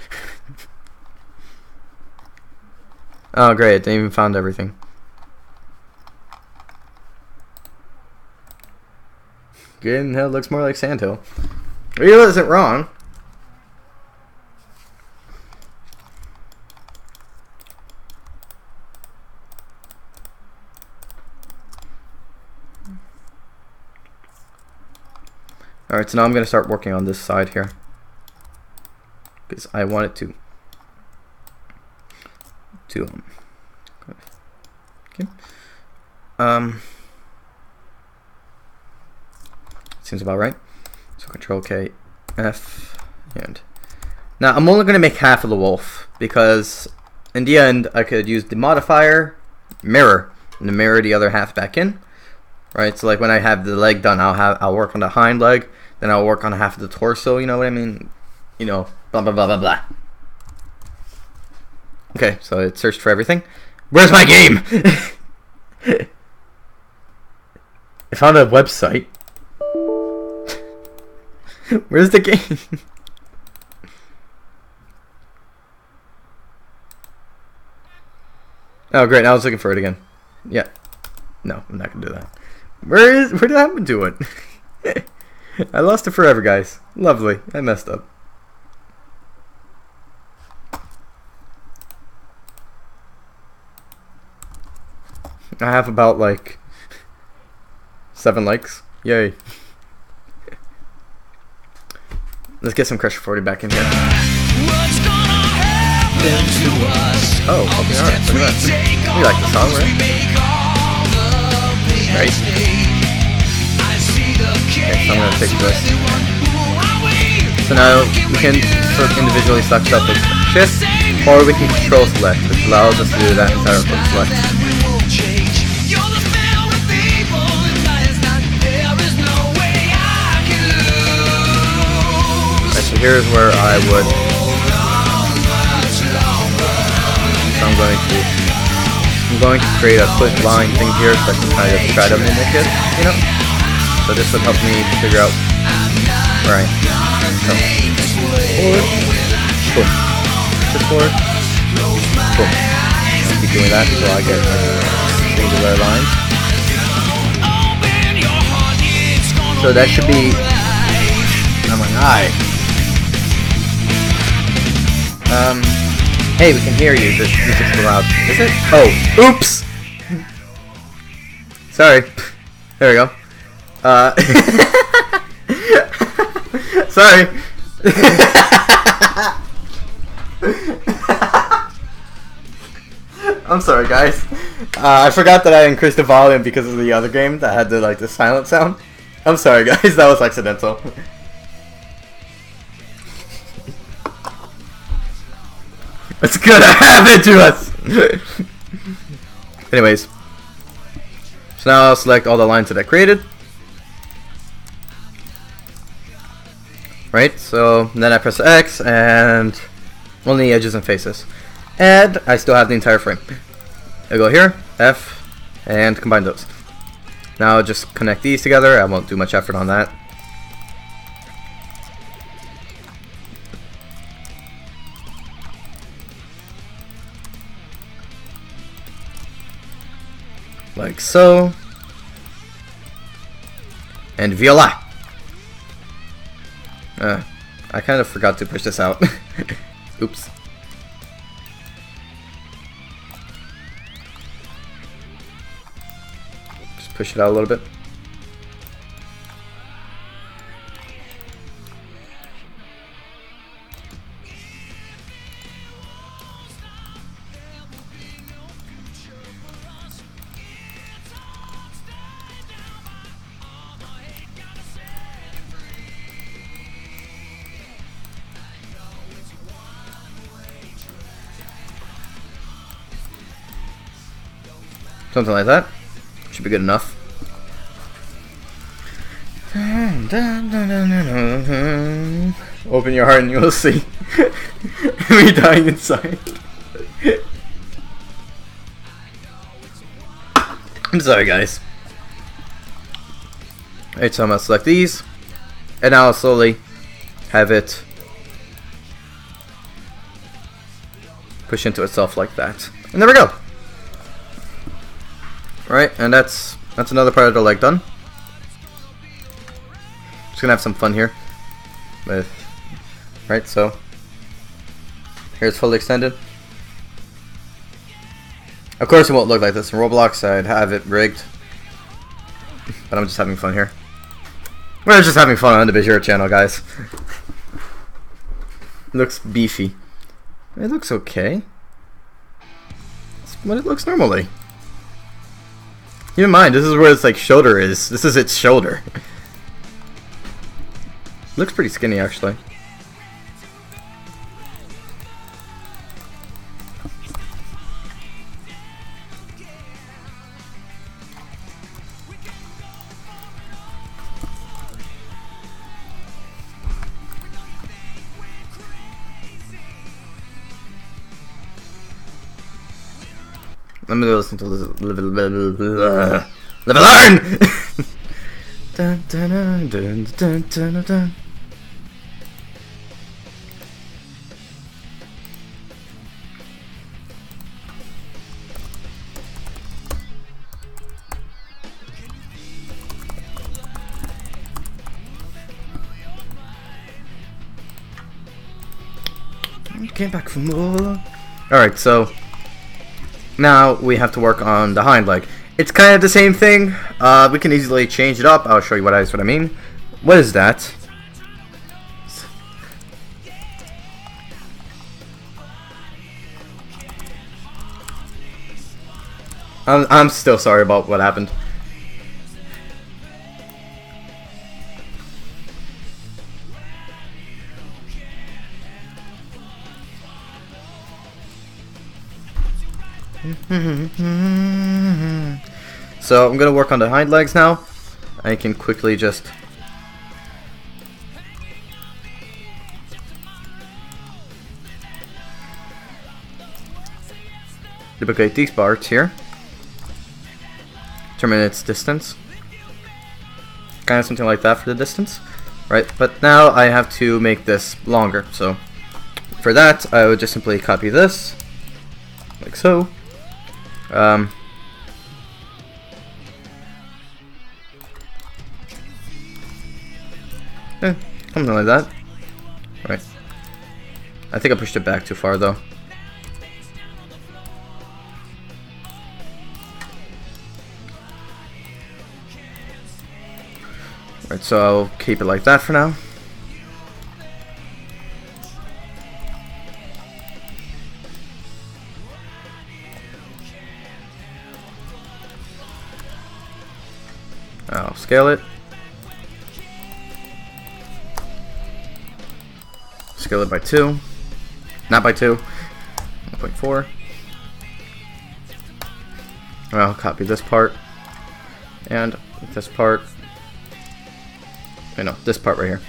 Oh, great, I didn't even found everything. Good in hell, looks more like Sandhill. He wasn't wrong. Alright, so now I'm going to start working on this side here. Because I want it to okay. Seems about right. So Control K, F, and now I'm only going to make half of the wolf because in the end I could use the modifier mirror and mirror the other half back in. Right, so like when I have the leg done, I'll work on the hind leg, then I'll work on half of the torso. You know what I mean? You know, blah blah blah blah blah. Okay, so it searched for everything. Where's my game? I found a website. Where's the game? Oh great, now I was looking for it again. Yeah. No, I'm not gonna do that. Where did I happen to it? I lost it forever, guys. Lovely. I messed up. I have about like 7 likes. Yay. Let's get some Crush 40 back in here. Oh, okay, alright. Look at that. You like the song, right? Right. Okay, so I'm gonna take this. So now we can sort of individually select stuff with shift, or we can control select, which allows us to do that inside of quick select. Alright, so here's where I would. So I'm going to create a quick line thing here so I can kind of try to mimic it, you know? So this would help me figure out where I am. So, forward, boom. Just forward, boom. I'll keep doing that until I get like singular lines. So that should be, oh my eye. Hey, we can hear you. This music's too loud. Is it? Oh, oops! Sorry. There we go. Sorry. I'm sorry, guys. I forgot that I increased the volume because of the other game that had the silent sound. I'm sorry, guys. That was accidental. It's gonna happen to us! Anyways. So now I'll select all the lines that I created. Right, so then I press X and only edges and faces. And I still have the entire frame. I go here, F, and combine those. Now I'll just connect these together. I won't do much effort on that. Like so. And voila! I kind of forgot to push this out. Oops. Just push it out a little bit. Something like that. Should be good enough. Open your heart and you will see me dying inside. I'm sorry, guys. Alright, so I'm gonna select these, and now I'll slowly have it push into itself like that. And there we go. Right, and that's another part of the leg done. Just gonna have some fun here with, right, so here's fully extended. Of course it won't look like this in Roblox. I'd have it rigged, but I'm just having fun here. We're just having fun on the Bajira channel, guys. It looks beefy. It looks okay. It's what it looks normally. Keep in mind, this is where its like shoulder is. This is its shoulder. Looks pretty skinny, actually. Let me listen to this. Live and learn! Dun, dun, dun, dun, dun, dun, dun. Came back for more. Alright, so now we have to work on the hind leg. It's kind of the same thing. We can easily change it up. I'll show you what I mean. What is that? I'm still sorry about what happened. So I'm gonna work on the hind legs now. I can quickly just duplicate these parts here. Determine its distance. Kind of something like that for the distance. Right, but now I have to make this longer. So for that I would just simply copy this like so. Something like that. Right. I think I pushed it back too far though. Right, so I'll keep it like that for now. I'll scale it. Scale it by 2. Not by 2. 1.4. I'll copy this part. And this part. No, this part right here.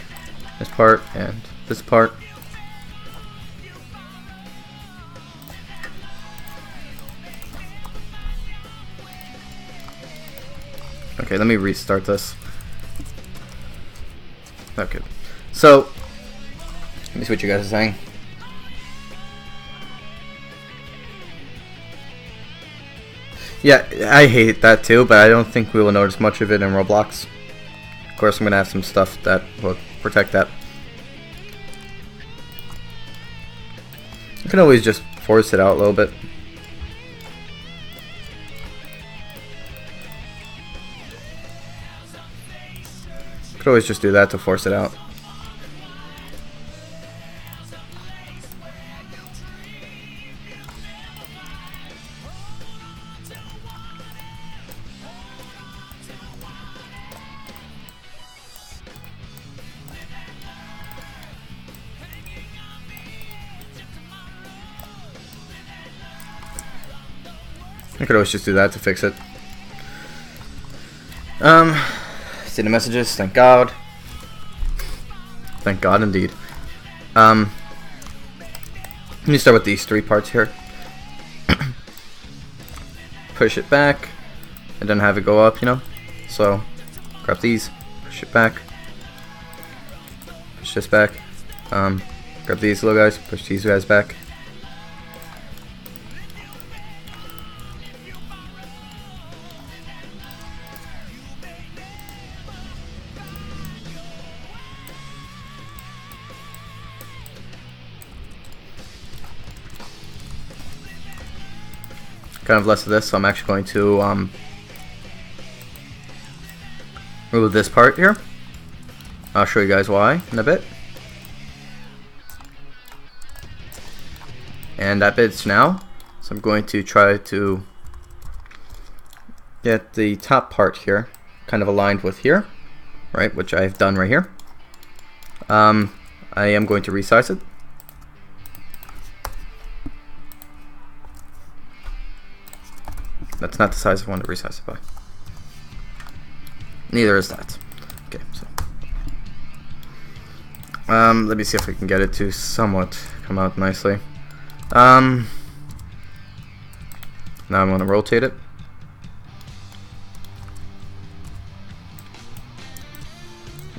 This part and this part. Okay, let me restart this. Okay. So, let me see what you guys are saying. Yeah, I hate that too, but I don't think we will notice much of it in Roblox. Of course, I'm going to have some stuff that will protect that. You can always just force it out a little bit. You could always just do that to force it out. I could always just do that to fix it. See the messages, thank God. Thank God indeed. Let me start with these 3 parts here. Push it back, and then have it go up, you know? So, grab these, push it back. Push this back. Grab these little guys, push these guys back. Kind of less of this, so I'm actually going to remove this part here. I'll show you guys why in a bit. And that bit's now. So I'm going to try to get the top part here kind of aligned with here, right, which I've done right here. I am going to resize it. That's not the size I want to resize it by. Neither is that. Okay, so let me see if I can get it to somewhat come out nicely. Now I'm going to rotate it.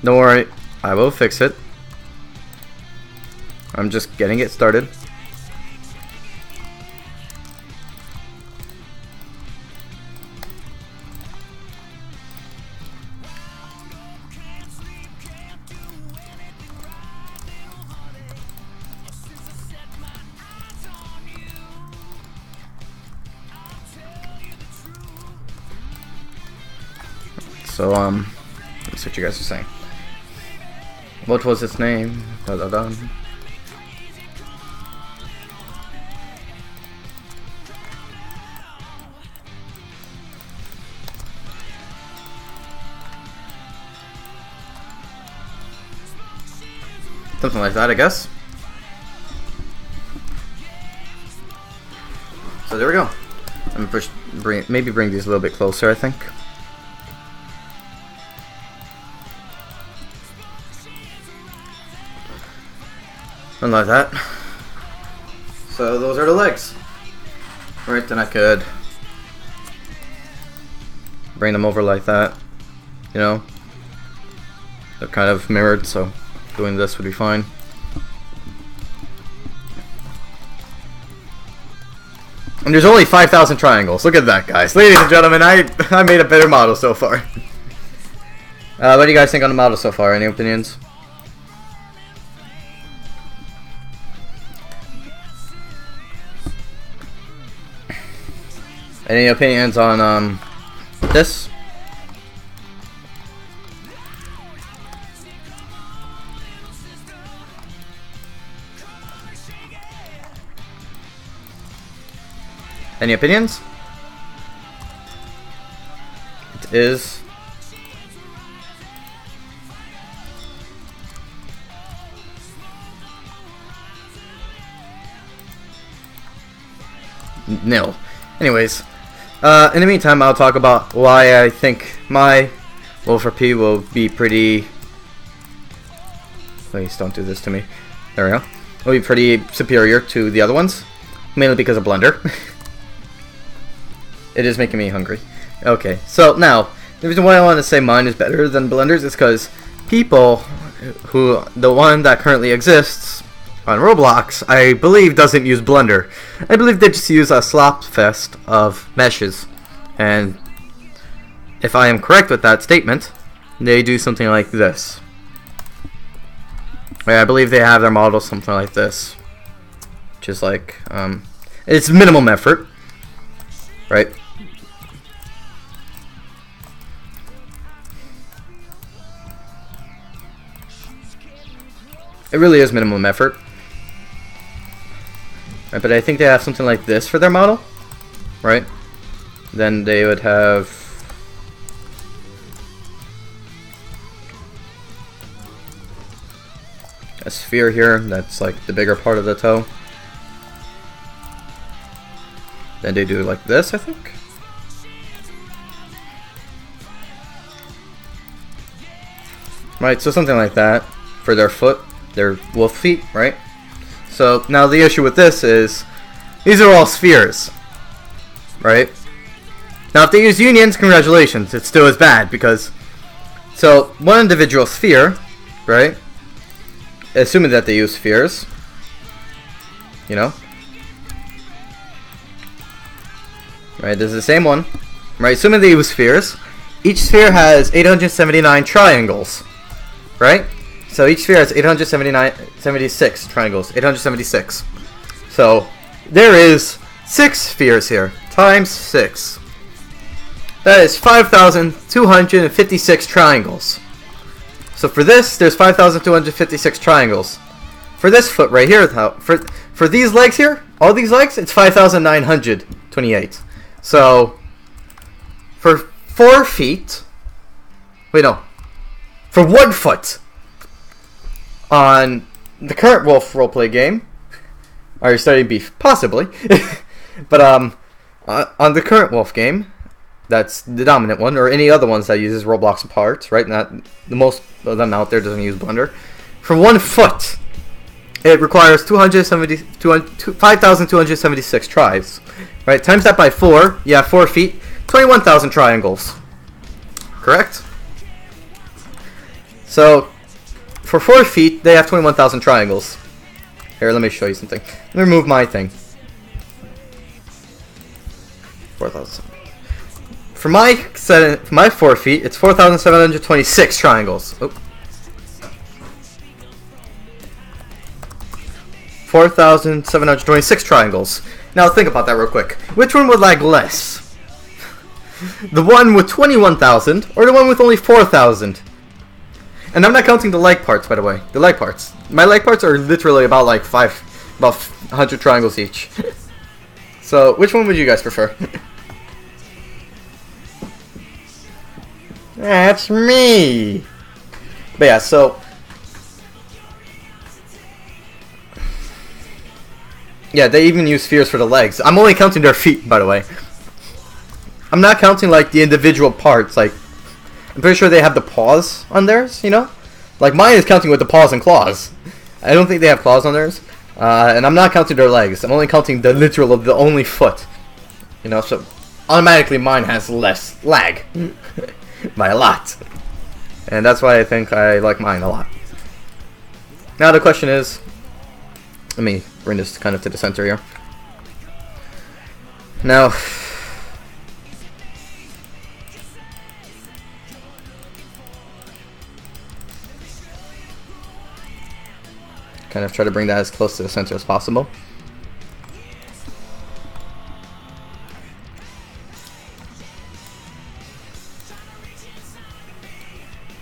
Don't worry, I will fix it. I'm just getting it started. So, let's see what you guys are saying. What was its name? Da da da. Something like that, I guess. So there we go. I'm gonna maybe bring these a little bit closer, I think. Something like that. So those are the legs. Right, then I could bring them over like that. You know, they're kind of mirrored, so doing this would be fine. And there's only 5,000 triangles. Look at that, guys. Ladies and gentlemen, I made a better model so far. What do you guys think on the model so far? Any opinions? Any opinions on this? Any opinions? It is nil. Anyways, in the meantime, I'll talk about why I think my Wolfer P will be pretty. Please don't do this to me. There we go. Will be pretty superior to the other ones, mainly because of Blender. It is making me hungry. Okay, so now, the reason why I want to say mine is better than Blender's is because people who, the one that currently exists on Roblox, I believe doesn't use Blender. I believe they just use a slop fest of meshes. And if I am correct with that statement, they do something like this. I believe they have their model something like this. Which is like, it's minimum effort. Right? It really is minimum effort. Right, but I think they have something like this for their model. Right? Then they would have a sphere here. That's like the bigger part of the toe. Then they do like this, I think. Right, so something like that for their foot, their wolf feet, right? So now the issue with this is these are all spheres, right? Now if they use unions, congratulations, it's still as bad because so one individual sphere, right? Assuming that they use spheres, you know. Right, this is the same one. Right, assuming they use spheres. Each sphere has 879 triangles. Right? So each sphere has 76 triangles. 876. So there is 6 spheres here. Times 6. That is 5,256 triangles. So for this, there's 5,256 triangles. For this foot right here, for these legs here, all these legs, it's 5,928. So, for 4 feet, wait no, for 1 foot on the current Wolf roleplay game, are you studying beef? Possibly, but on the current Wolf game, that's the dominant one, or any other ones that uses Roblox parts, right? Not the most of them out there doesn't use Blender. For 1 foot, it requires 5,276 tries. Right, Right, times that by 4. Yeah, 4 feet. 21,000 triangles. Correct? So, for 4 feet, they have 21,000 triangles. Here, let me show you something. Let me remove my thing. 4,000. For my 4 feet, it's 4,726 triangles. Oh. 4,726 triangles. Now think about that real quick. Which one would lag less? The one with 21,000 or the one with only 4,000? And I'm not counting the leg parts, by the way. The leg parts. My leg parts are literally about like about 100 triangles each. So, which one would you guys prefer? That's me! But yeah, so... yeah, they even use spheres for the legs. I'm only counting their feet, by the way. I'm not counting, like, the individual parts. Like, I'm pretty sure they have the paws on theirs, you know? Like, mine is counting with the paws and claws. I don't think they have claws on theirs. And I'm not counting their legs. I'm only counting the literal of the only foot. You know, so automatically mine has less lag. By a lot. And that's why I think I like mine a lot. Now the question is... let me bring this kind of to the center here. Now... kind of try to bring that as close to the center as possible.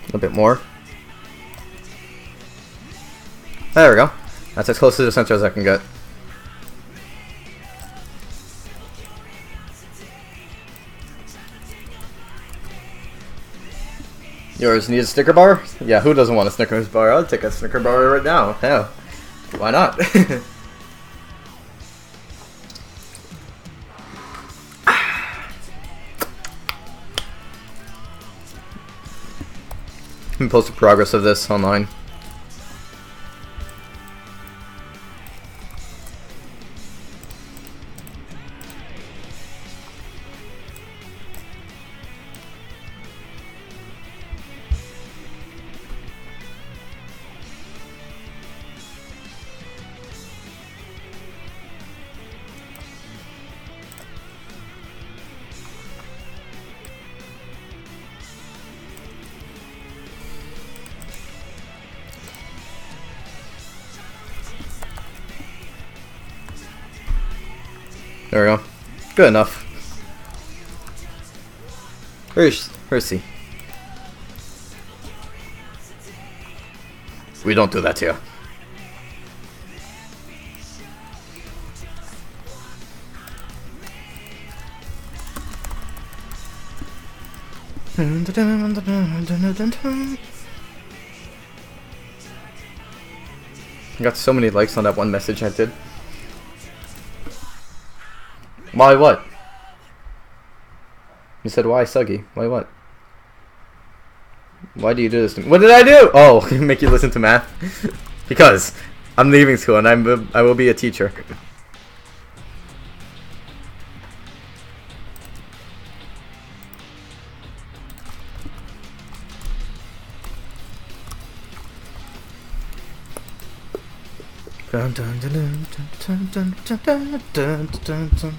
A little bit more. There we go. That's as close to the center as I can get. Yours need a Snicker bar? Yeah, who doesn't want a Snickers bar? I'll take a Snicker bar right now. Hell, why not? Let me post the progress of this online. There we go. Good enough. Where's he? We don't do that to you. I got so many likes on that one message I did. Why what? You said why Suggy? Why what? Why do you do this to me? What did I do? Oh, make you listen to math? Because I'm leaving school and I will be a teacher. Dun, dun, dun, dun, dun, dun, dun, dun, dun, dun, dun.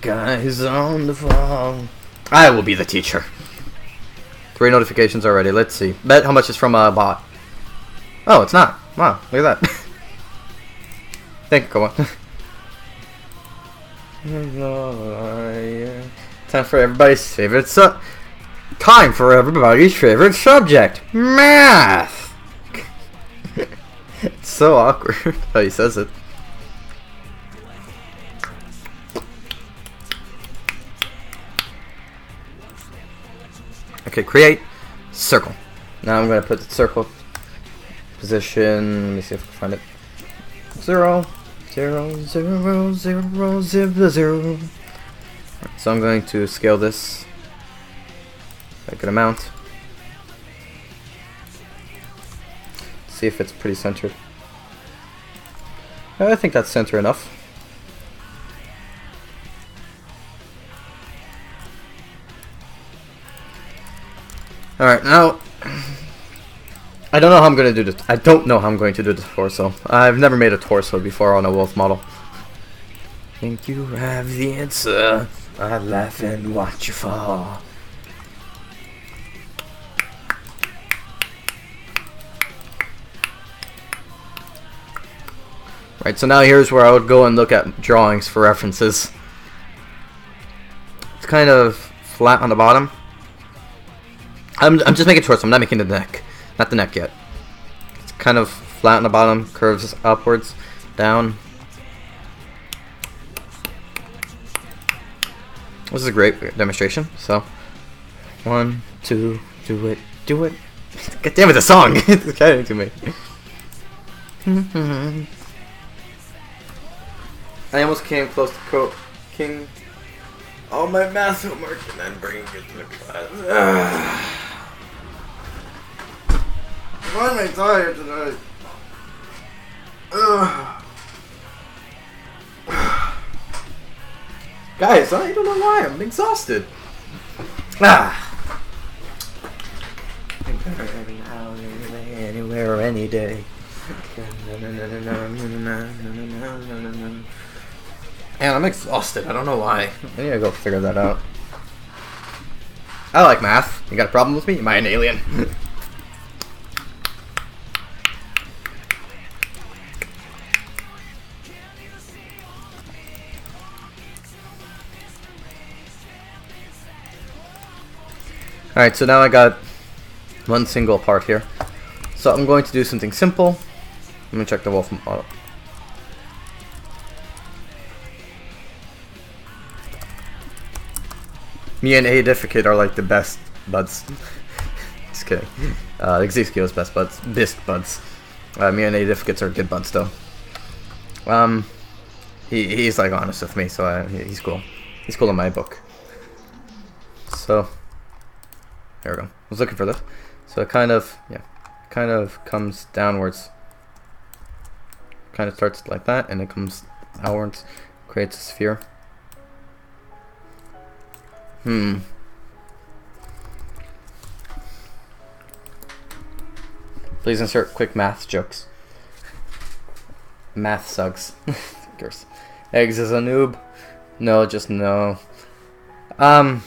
Guys on the phone. I will be the teacher. 3 notifications already. Let's see. Bet how much is from a bot. Oh, it's not. Wow, look at that. Thank you, come on. Time for everybody's favorite subject. Math. It's so awkward how he says it. Okay, create circle. Now I'm going to put the circle position. Let me see if I can find it. 0, 0, 0, 0, 0, 0. So I'm going to scale this by a good amount. Let's see if it's pretty centered. I think that's center enough. Alright, now I don't know how I'm going to do this. I don't know how I'm going to do this torso. I've never made a torso before on a wolf model. Think you have the answer. I laugh and watch you fall. Right, so now here's where I would go and look at drawings for references. It's kind of flat on the bottom. I'm just making torso, I'm not making the neck. Not the neck yet. It's kind of flat on the bottom, curves upwards, down. This is a great demonstration, so 1, 2, do it, do it. God damn it, the song! It's getting to me. I almost came close to King. All my math homework and then bringing it to the class. Why am I tired tonight? Guys, I don't know why. I'm exhausted. Anywhere, any day. And I'm exhausted. I don't know why. I need to go figure that out. I like math. You got a problem with me? Am I an alien? Alright, so now I got one single part here. So I'm going to do something simple. Let me check the wolf model. Me and Aedificate are like the best buds. Just kidding. Execu's best buds. Bisque buds. Me and Aedificates are good buds though. He's like honest with me, so he's cool. He's cool in my book. So there we go. I was looking for this. So it kind of comes downwards. Kind of starts like that, and it comes outwards, creates a sphere. Please insert quick math jokes. Math sucks. Curse. Eggs is a noob. No, just no. 2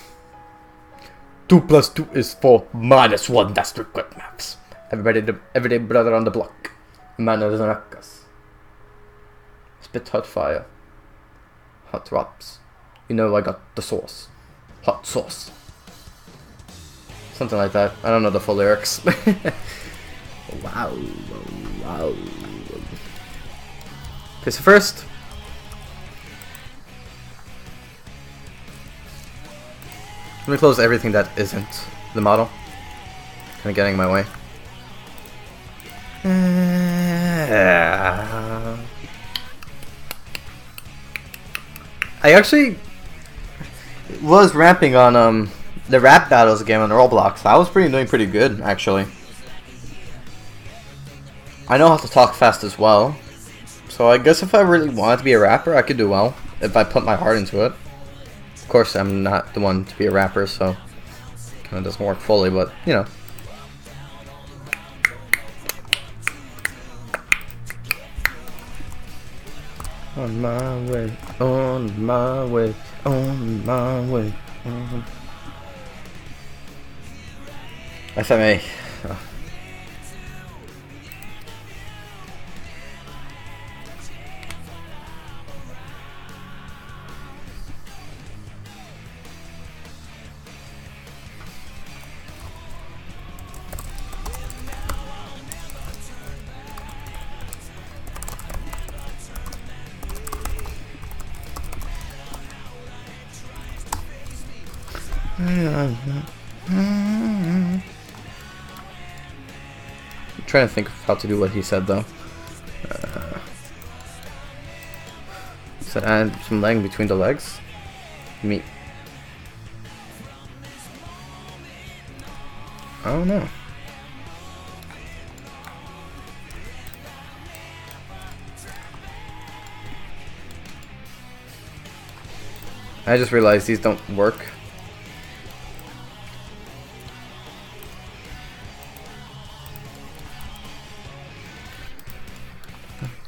plus 2 is 4 minus 1. That's the quick maths. Everyday brother on the block. Man of the ruckus. Spit hot fire. Hot drops. You know I got the sauce. Hot sauce. Something like that. I don't know the full lyrics. Wow. Wow. Okay, so first, let me close everything that isn't the model. Kind of getting in my way. I actually was ramping on the rap battles game on Roblox. I was doing pretty good actually. I know how to talk fast as well, so I guess if I really wanted to be a rapper, I could do well if I put my heart into it. Of course, I'm not the one to be a rapper, so kind of doesn't work fully, but you know. On my way, on my way, on my way. FMA. Oh. I'm trying to think of how to do what he said though. He said add some leg between the legs. Meat. I don't know. I just realized these don't work.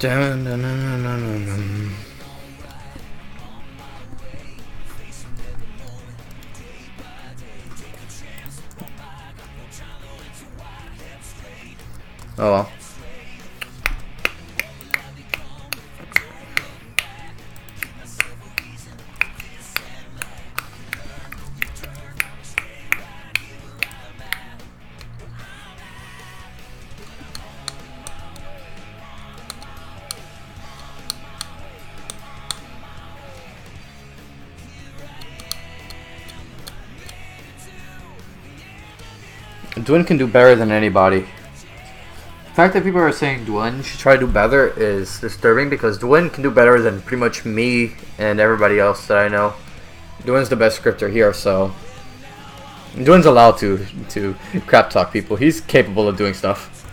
Dun, dun, dun, dun, dun, dun. Oh well. Dwin can do better than anybody. The fact that people are saying Dwin should try to do better is disturbing because Dwin can do better than pretty much me and everybody else that I know. Dwin's the best scripter here, so Dwin's allowed to crap talk people. He's capable of doing stuff.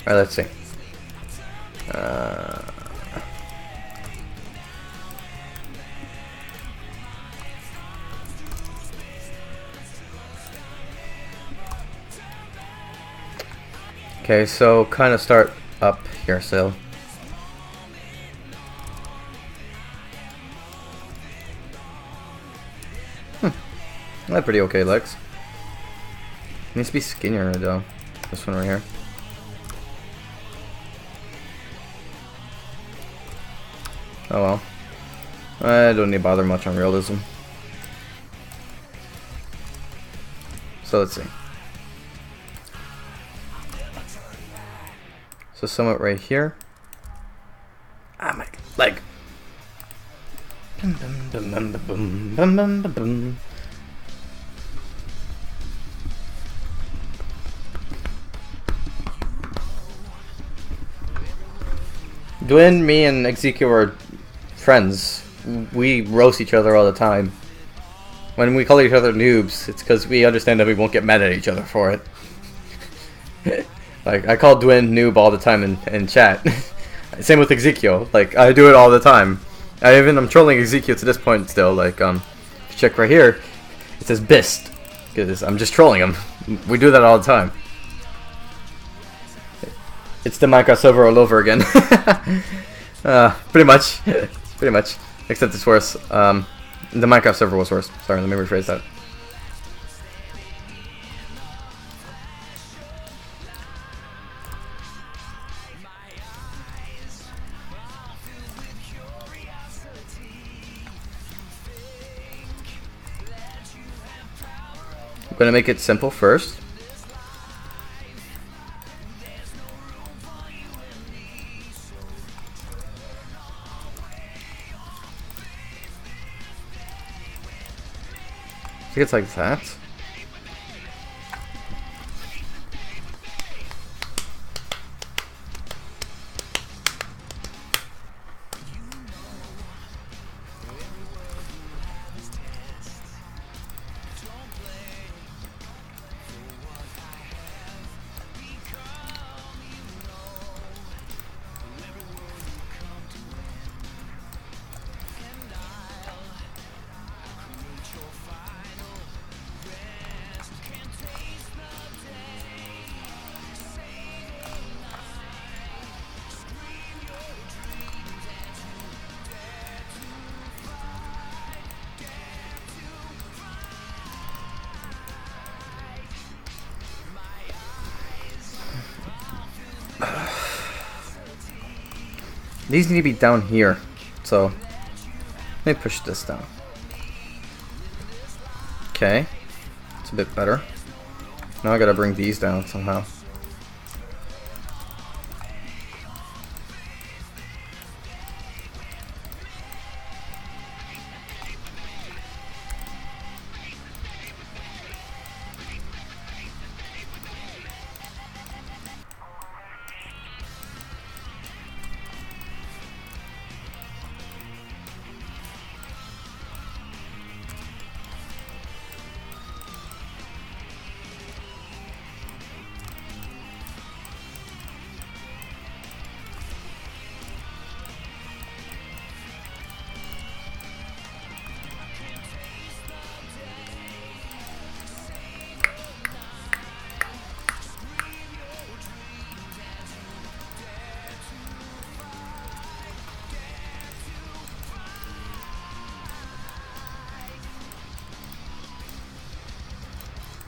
Alright, let's see. Okay, so kind of start up here, so. I have pretty okay legs. Needs to be skinnier though. This one right here. Oh well. I don't need to bother much on realism. So let's see. So somewhat right here. Ah, my leg. Dwin, me, and Ezekiel are friends. We roast each other all the time. When we call each other noobs, it's because we understand that we won't get mad at each other for it. Like, I call Dwin noob all the time in chat. Same with Ezekiel. Like, I do it all the time. I'm trolling Ezekiel to this point still. Like, if you check right here, it says Bist. Because I'm just trolling him. We do that all the time. It's the Minecraft server all over again. Pretty much. Pretty much. Except it's worse. The Minecraft server was worse. Sorry, let me rephrase that. I'm gonna make it simple first. I think it's like that. These need to be down here, so let me push this down. Okay, it's a bit better. Now I gotta bring these down somehow.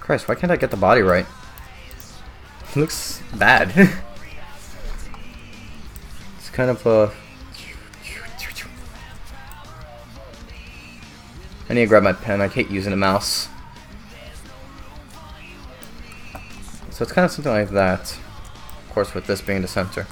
Christ, why can't I get the body right? It looks bad. It's kind of I need to grab my pen. I hate using the mouse. So it's kind of something like that. Of course, with this being the center.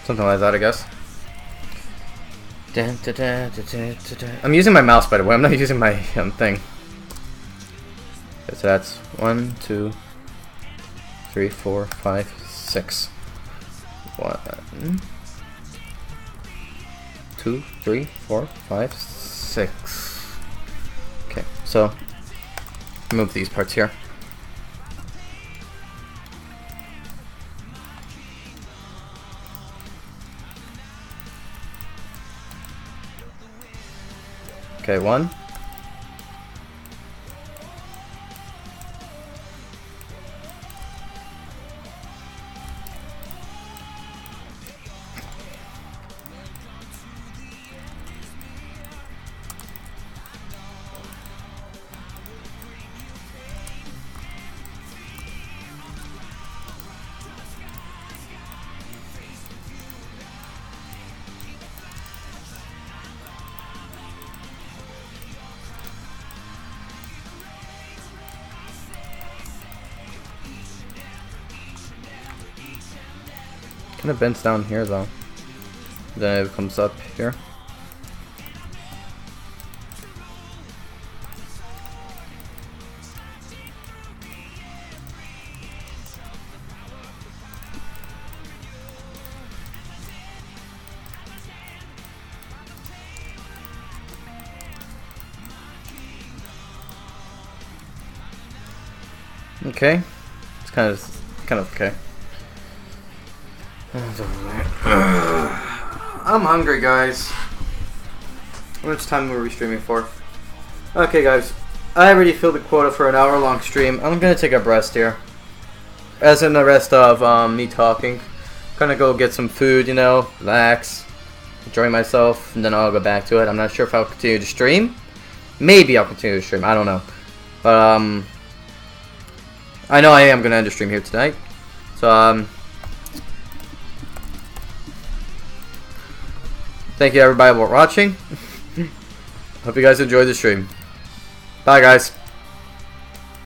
Something like that, I guess. I'm using my mouse, by the way. I'm not using my thing. Okay, so that's 1, 2, 3, 4, 5, 6. 1, 2, 3, 4, 5, 6. Okay, so move these parts here. Okay, 1. Kind of bends down here though. Then it comes up here. Okay, it's kind of okay. I'm hungry, guys. How much time were we streaming for? Okay, guys, I already filled the quota for an hour-long stream. I'm gonna take a rest here, as in the rest of me talking. Gonna go get some food, you know, relax, enjoy myself, and then I'll go back to it. I'm not sure if I'll continue to stream. Maybe I'll continue to stream. I don't know, but I know I am gonna end the stream here tonight. So thank you everybody for watching. Hope you guys enjoyed the stream. Bye guys.